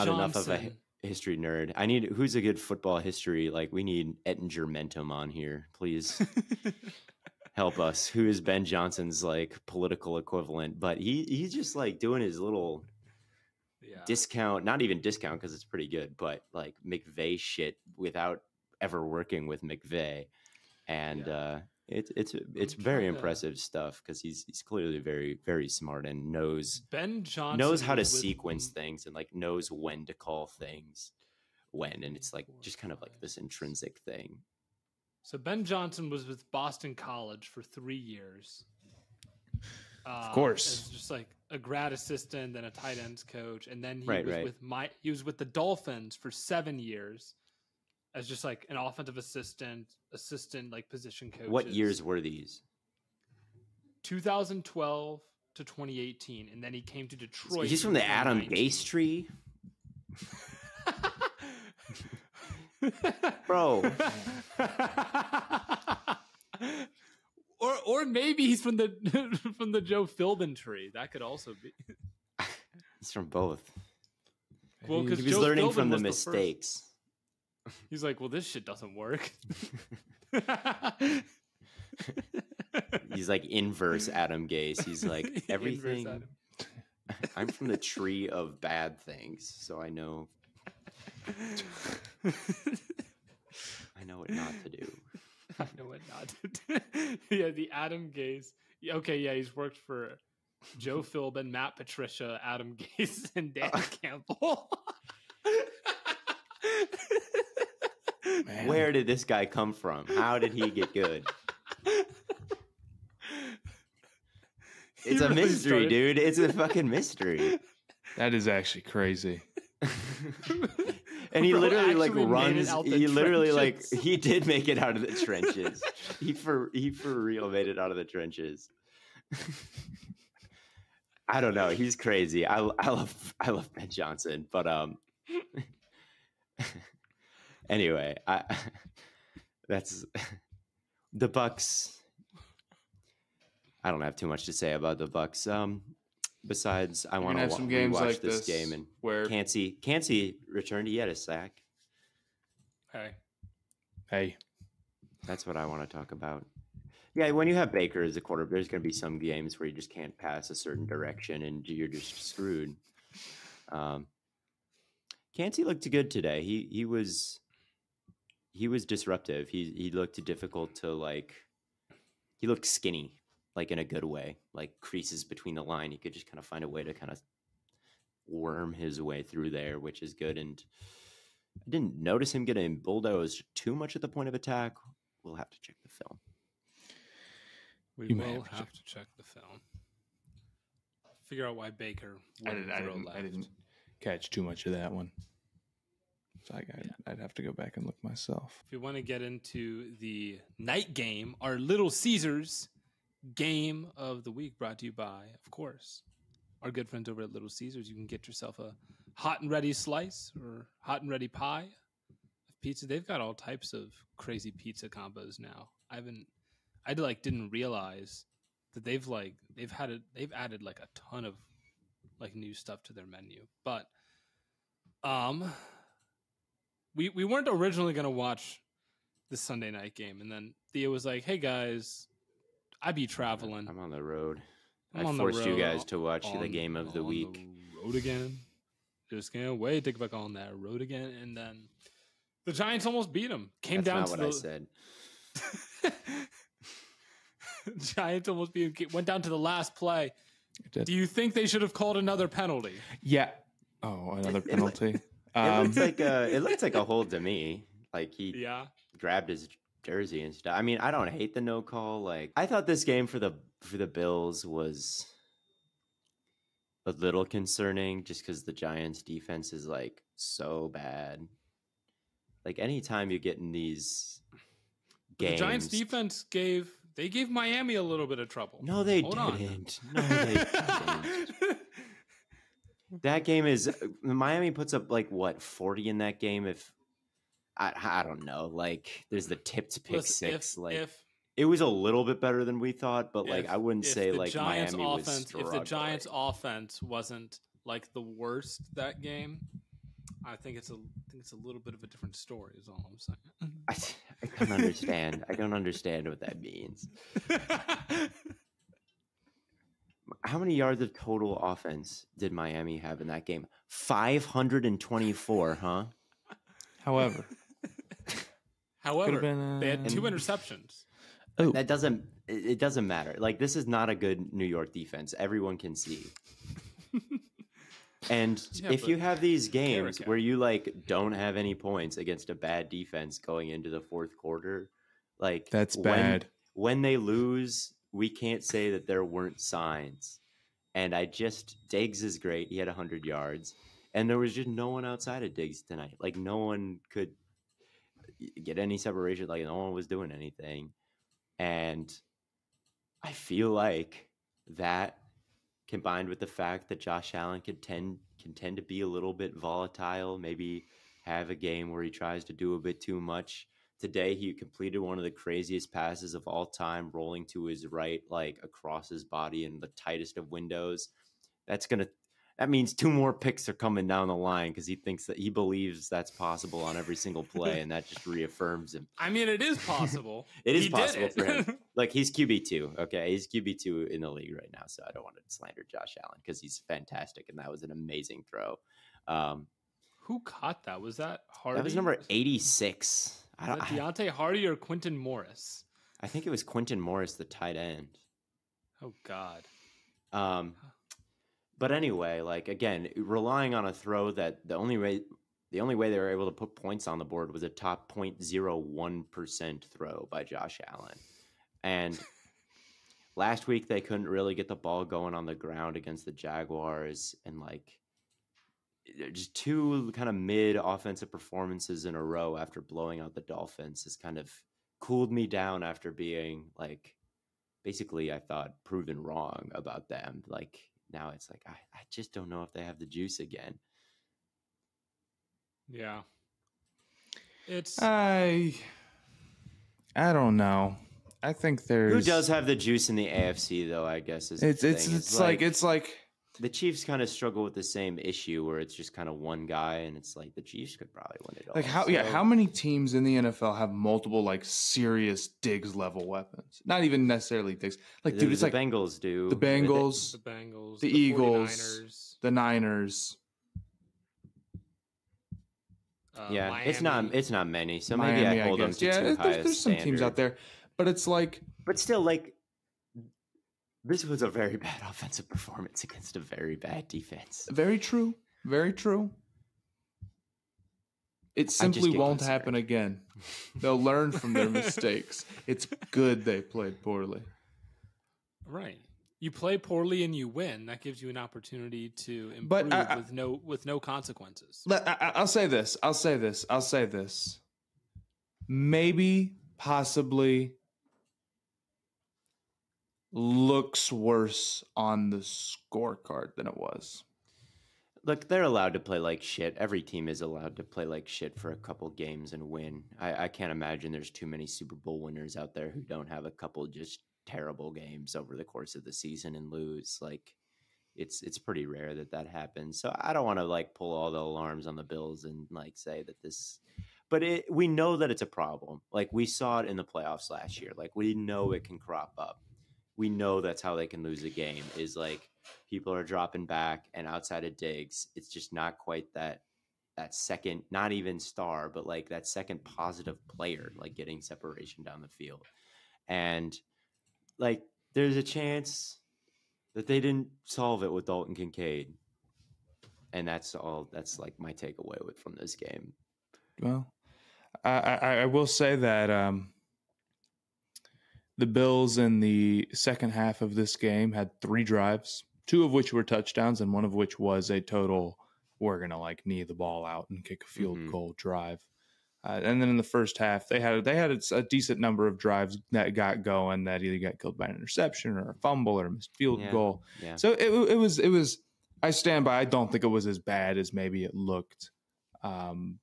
enough of a history nerd. I need, who's a good football history? Like, we need Ettinger Mentum on here, please. Help us. Who is Ben Johnson's like political equivalent? But he's just like doing his little discount, not even discount because it's pretty good, but like McVay shit without ever working with McVay. And it's very impressive stuff because he's clearly very, very smart and knows how to sequence things and like knows when to call things when, and it's like just kind of like this intrinsic thing. So Ben Johnson was with Boston College for 3 years. Of course, as just like a grad assistant, then a tight ends coach, and then he was with the Dolphins for 7 years. As just like an offensive assistant like position coach. What years were these? 2012 to 2018, and then he came to Detroit. He's from the Adam Gase tree, bro. or maybe he's from the Joe Philbin tree. That could also be. He's from both. Well, because he was learning from the mistakes. He's like, well, this shit doesn't work. He's like inverse Adam Gase. He's like, everything. I'm from the tree of bad things, so I know what not to do. I know what not to do. Yeah, the Adam Gase. Okay, yeah, he's worked for Joe Philbin, Matt Patricia, Adam Gase, and Dan Campbell. Man. Where did this guy come from? How did he get good? It's a mystery, dude. It's a fucking mystery. That is actually crazy. And he literally like runs. He literally like he did make it out of the trenches. He for real made it out of the trenches. I don't know. He's crazy. I love Ben Johnson, but anyway, that's the Bucs. I don't have too much to say about the Bucs. Besides, I want to have some games like this game and where Cansey returned. He had a sack. Hey, that's what I want to talk about. Yeah, when you have Baker as a quarterback, there's going to be some games where you just can't pass a certain direction and you're just screwed. Kancey looked good today. He was disruptive. He looked difficult to like. He looked skinny, like in a good way, like creases between the line. He could just kind of find a way to kind of worm his way through there, which is good. And I didn't notice him getting bulldozed too much at the point of attack. We'll have to check the film. We will have to check the film. Figure out why Baker I didn't catch too much of that one. So I'd have to go back and look myself. If we want to get into the night game, our Little Caesars game of the week brought to you by, of course, our good friends over at Little Caesars. You can get yourself a hot and ready slice or hot and ready pie of pizza. They've got all types of crazy pizza combos now. I didn't realize that they've added like a ton of like new stuff to their menu. But we weren't originally going to watch the Sunday night game, and then Theo was like, "Hey guys, I be traveling. I'm on the road. I forced you guys to watch the game of the week. The road again. Just can't wait to get back on that road again." And then the Giants almost beat them. That's not what I said. Giants almost beat them. Went down to the last play. Do you think they should have called another penalty? Yeah. Oh, another penalty. It looks like a hold to me. Like he grabbed his jersey and stuff. I mean, I don't hate the no call. Like I thought this game for the Bills was a little concerning just because the Giants defense is like so bad. Like anytime you get in these games, the Giants defense gave Miami a little bit of trouble. No, they didn't. No, they didn't. That game is Miami puts up like what 40 in that game. If I don't know, like there's the tipped pick six. It was a little bit better than we thought, but like I wouldn't say like Miami was struggling. If the Giants offense wasn't like the worst that game, I think it's a little bit of a different story. Is all I'm saying. I don't understand. I don't understand what that means. How many yards of total offense did Miami have in that game? 524, huh? However, they had 2 interceptions. Oh. It doesn't matter. Like this is not a good New York defense. Everyone can see. And if you have these games where you like don't have any points against a bad defense going into the fourth quarter, like that's bad. When they lose, we can't say that there weren't signs. And Diggs is great. He had 100 yards. And there was just no one outside of Diggs tonight. Like no one could get any separation. Like no one was doing anything. And I feel like that combined with the fact that Josh Allen can tend to be a little bit volatile, maybe have a game where he tries to do a bit too much. Today, he completed one of the craziest passes of all time, rolling to his right, like across his body in the tightest of windows. That means 2 more picks are coming down the line because he believes that's possible on every single play, and that just reaffirms him. I mean, it is possible. It is possible for him. Like he's QB2, okay? He's QB2 in the league right now, so I don't want to slander Josh Allen because he's fantastic, and that was an amazing throw. Who caught that? Was that Hardy? That was number 86. Was that Deontay Hardy or Quentin Morris? I think it was Quentin Morris, the tight end. Oh God. But anyway, like again, relying on a throw that the only way they were able to put points on the board was a top 0.01% throw by Josh Allen. And last week they couldn't really get the ball going on the ground against the Jaguars, and like just 2 kind of mid offensive performances in a row after blowing out the Dolphins has kind of cooled me down after being like basically I thought proven wrong about them. Like now it's like I just don't know if they have the juice again. Yeah. It's I don't know. I think there's who does have the juice in the AFC though, I guess is it's like the Chiefs kind of struggle with the same issue where it's just kind of one guy, and it's like the Chiefs could probably win it all. Like how many teams in the NFL have multiple like serious Diggs level weapons? Not even necessarily Diggs. Like dude, it's the like Bengals do. The Bengals, the Eagles, 49ers. the Niners. Yeah, Miami. it's not many. So maybe I hold them to too high a there's some teams out standard. there, but it's like, But still, like, this was a very bad offensive performance against a very bad defense. very true, very true. It simply won't happen again. They'll learn from their mistakes. It's good they played poorly. Right. You play poorly and you win. That gives you an opportunity to improve with no consequences. I'll say this. Maybe, possibly, looks worse on the scorecard than it was. Look, they're allowed to play like shit. Every team is allowed to play like shit for a couple games and win. I can't imagine there's too many Super Bowl winners out there who don't have a couple just terrible games over the course of the season and lose. Like, it's pretty rare that happens. So I don't want to like pull all the alarms on the Bills and like say that this, but we know that it's a problem. Like, we saw it in the playoffs last year. Like, we know it can crop up. We know that's how they can lose a game, is like people are dropping back, and outside of Diggs, it's just not quite that second, not even star, but like that second positive player, like getting separation down the field. And like, there's a chance that they didn't solve it with Dalton Kincaid. And that's like my takeaway from this game. Well, I will say that the Bills in the second half of this game had 3 drives, 2 of which were touchdowns, and 1 of which was a total, we're going to like knee the ball out and kick a field goal drive. And then in the first half, they had a decent number of drives that got going that either got killed by an interception or a fumble or a missed field goal. Yeah. So it was. I stand by. I don't think it was as bad as maybe it looked on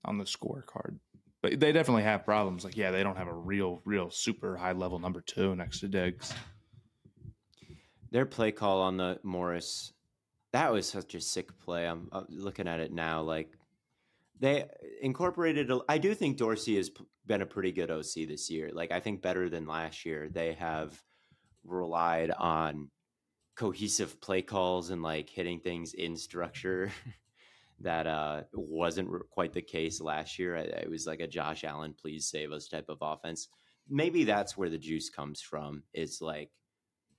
the scorecard. But they definitely have problems. Like, yeah, they don't have a real super high level number 2 next to Diggs. Their play call on the Morris, that was such a sick play. I'm looking at it now. Like, they incorporated. I do think Dorsey has been a pretty good OC this year. Like, I think better than last year. They have relied on cohesive play calls and like hitting things in structure. That wasn't quite the case last year. It was like a Josh Allen, please save us type of offense. Maybe that's where the juice comes from. It's like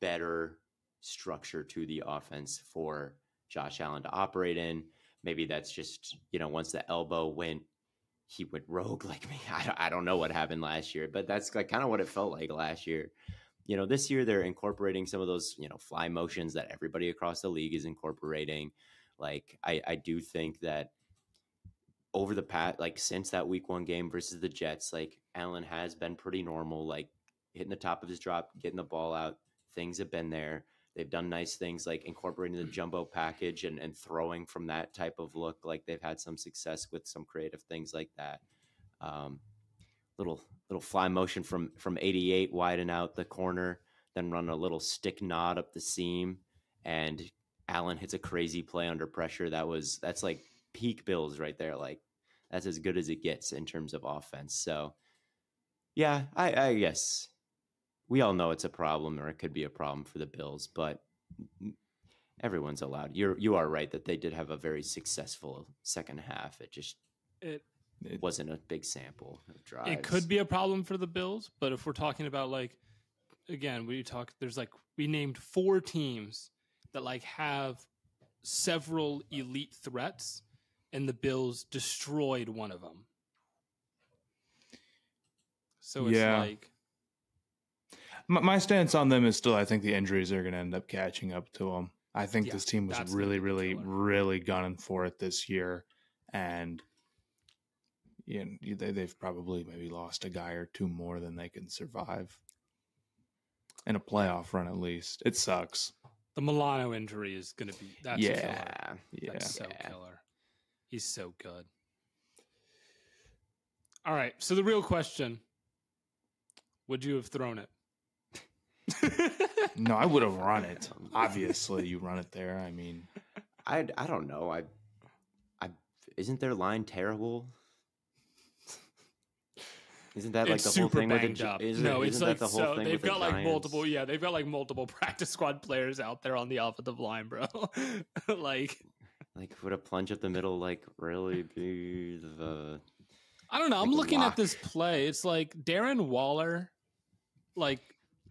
better structure to the offense for Josh Allen to operate in. Maybe that's just, once the elbow went, he went rogue like me. I don't know what happened last year, but that's like kind of what it felt like last year. This year they're incorporating some of those, fly motions that everybody across the league is incorporating. Like, I do think that over the past, like since that week 1 game versus the Jets, like Allen has been pretty normal, like hitting the top of his drop, getting the ball out. Things have been there. They've done nice things like incorporating the jumbo package and throwing from that type of look. Like, they've had some success with some creative things like that. Little fly motion from 88, widen out the corner, then run a little stick nod up the seam, and Allen hits a crazy play under pressure. That's like peak Bills right there. Like, that's as good as it gets in terms of offense. So yeah, I guess we all know it's a problem, or it could be a problem for the Bills, but everyone's allowed. You are right that they did have a very successful second half. It wasn't a big sample of drives. It could be a problem for the Bills, but if we're talking about, like, again, we named 4 teams that like have several elite threats, and the Bills destroyed one of them. So it's like, my stance on them is still, I think the injuries are going to end up catching up to them. I think this team was really gunning for it this year, and they've probably maybe lost a guy or 2 more than they can survive in a playoff run, at least. It sucks. The Milano injury is going to be a killer. That's so killer. He's so good. All right, so the real question: would you have thrown it? No, I would have run it. Obviously, you run it there. I mean, I don't know. I isn't their line terrible? Isn't that like the whole thing with the whole thing? They've got like multiple. Yeah, they've got like multiple practice squad players out there on the offensive line, bro. Like, Like, would a plunge up the middle really be the? I don't know. I'm like, looking at lock? this play. It's like Darren Waller,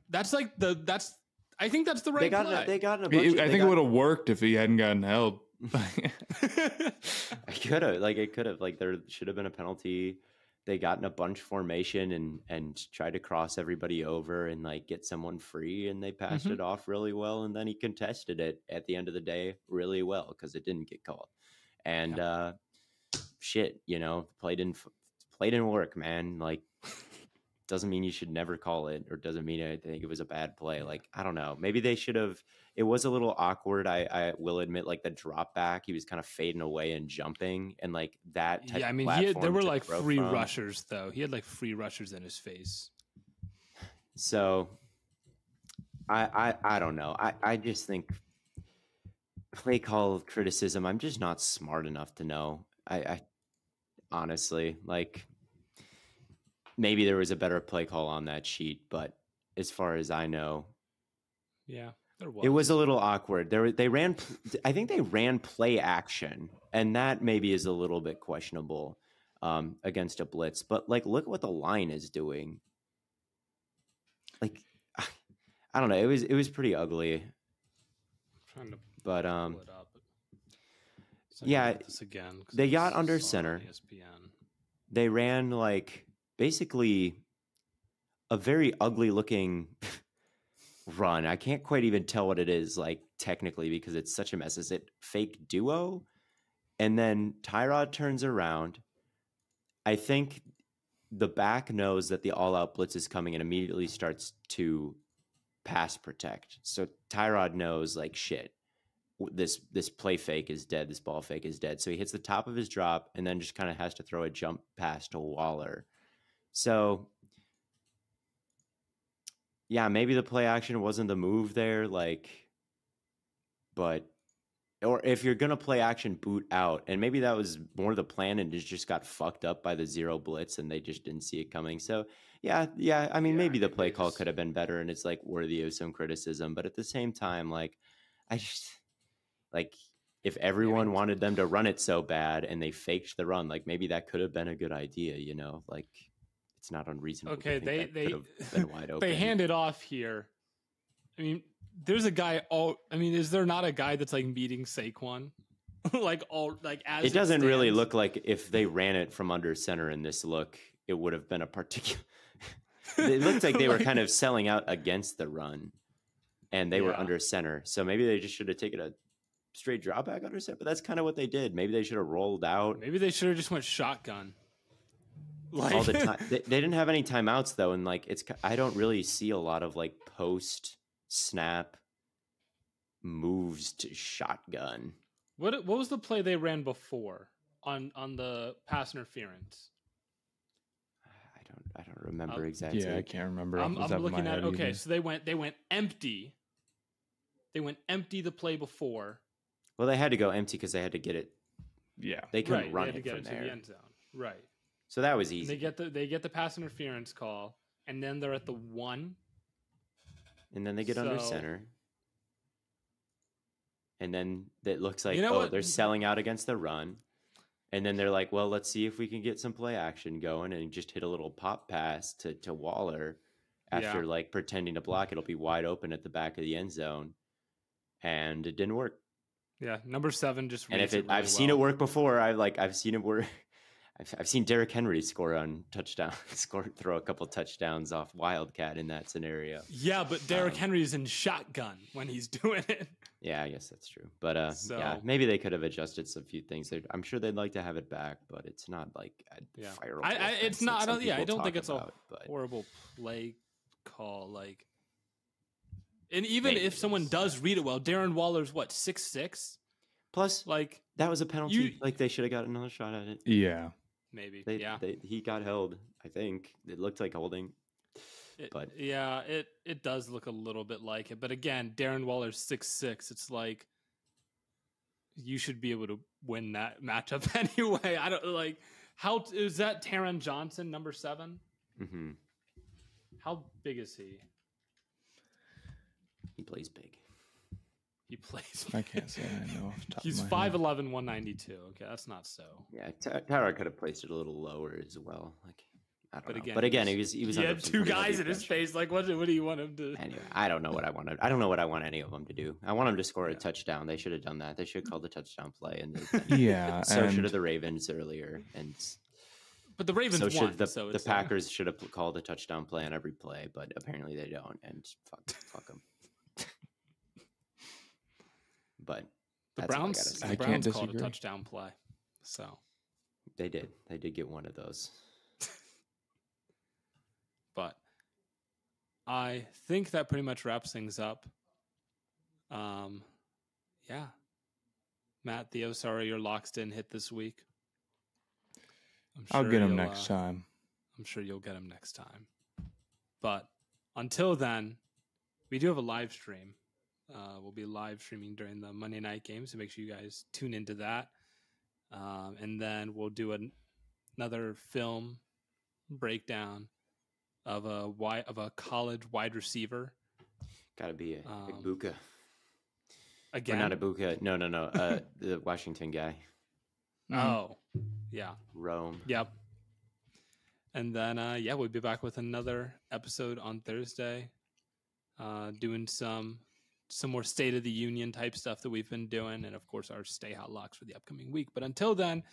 that's I think that's the right play. They got a bunch. I think it would have worked if he hadn't gotten held. I could have it could have there should have been a penalty. They got in a bunch formation and tried to cross everybody over and get someone free, and they passed it off really well, and then he contested it at the end of the day really well because it didn't get called. And shit, play didn't work, man. Doesn't mean you should never call it, or doesn't mean I think it was a bad play. I don't know. Maybe they should have. It was a little awkward. I will admit, the drop back, he was kind of fading away and jumping, and that. Type yeah, I mean, there were free rushers though. He had free rushers in his face. So, I don't know. I just think play call criticism. I'm just not smart enough to know. I honestly maybe there was a better play call on that sheet, but as far as I know, yeah, there was. It was a little awkward. I think they ran play action, and that maybe is a little bit questionable against a blitz. But look what the line is doing. I don't know. It was pretty ugly. I'm trying to but pull it up. yeah, this again. They got under center. ESPN. They ran basically a very ugly looking run. I can't quite even tell what it is technically because it's such a mess. Is it fake duo? And then Tyrod turns around. I think the back knows that the all-out blitz is coming and immediately starts to pass protect. So Tyrod knows shit. This play fake is dead. This ball fake is dead. So he hits the top of his drop and then just kind of has to throw a jump pass to Waller. So yeah, maybe the play action wasn't the move there, but or if you're gonna play action, boot out, and maybe that was more the plan, and it just got fucked up by the zero blitz, and they just didn't see it coming. So yeah. I mean, maybe the play call could have been better, and it's worthy of some criticism. But at the same time, I just if everyone wanted them to run it so bad and they faked the run, maybe that could have been a good idea, It's not unreasonable. Okay, they could have been wide open. They hand it off here. I mean, there's a guy. Is there not a guy that's meeting Saquon? As it doesn't really look like if they ran it from under center in this look, it would have been a particular. It looked like they were kind of selling out against the run, and they were under center. So maybe they just should have taken a straight drop back under center. But that's kind of what they did. Maybe they should have rolled out. Maybe they should have just went shotgun. All the time. They didn't have any timeouts though, and I don't really see a lot of post snap moves to shotgun. What was the play they ran before on the pass interference? I don't remember exactly. Yeah, I can't remember. I'm looking at it. Okay, so they went empty. They went empty the play before. Well, they had to go empty because they had to get it. Yeah, they couldn't run it from there. To the end zone. Right. So that was easy. And they get the pass interference call, and then they're at the 1. And then they get under center. And then it looks like they're selling out against the run. And then they're like, well, let's see if we can get some play action going, and just hit a little pop pass to Waller after pretending to block. It'll be wide open at the back of the end zone, and it didn't work. Yeah, number 7 just. And I've seen it work before. I've seen it work. I've seen Derrick Henry throw a couple touchdowns off Wildcat in that scenario. Yeah, but Derrick Henry is in shotgun when he's doing it. Yeah, I guess that's true. But yeah, maybe they could have adjusted some few things. I'm sure they'd like to have it back, but it's not viral. It's not. I don't think it's a horrible play call. And even if someone does read it well, Darren Waller's 6'6". Plus, that was a penalty. They should have got another shot at it. Yeah. Maybe. He got held. I think it looked like holding. It does look a little bit like it. But again, Darren Waller's 6'6". It's you should be able to win that matchup anyway. I don't how is that Taron Johnson, number 7? Mm-hmm. How big is he? He plays big. He plays. I can't say I know off the top He's of my head. 5'11", 192. Okay, that's not so. Yeah, Tyrod could have placed it a little lower as well. Like, I don't know. Again, But again, he was. He under had some two pretty guys heavy in his pressure. face. Like, what do you want him to? Anyway, I don't know what I wanted. I don't know what I want any of them to do. I want them to score a Yeah. touchdown. They should have done that. They should have called the touchdown play, and Yeah, so and should have the Ravens earlier, and But the Ravens so won. should the so the it's, Packers should have called a touchdown play on every play, but apparently they don't, and fuck them. But the that's all I Browns. gotta say. The I Browns can't called a disagree. touchdown play. So, They did get one of those. but I think that pretty much wraps things up. Yeah. Matt, Theo, sorry your locks didn't hit this week. I'll get him you'll, next time. I'm sure you'll get him next time. But until then, we do have a live stream. We'll be live streaming during the Monday night game, so make sure you guys tune into that. And then we'll do another film breakdown of a college wide receiver. Got to be a Ibuka. Again, Or not Ibuka. No. The Washington guy. Oh, yeah. Rome. Yep. And then, we'll be back with another episode on Thursday, doing some more State of the Union type stuff that we've been doing, and of course our Stay Hot locks for the upcoming week. But until then,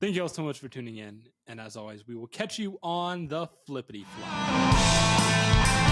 thank you all so much for tuning in, and as always, we will catch you on the flippity flop.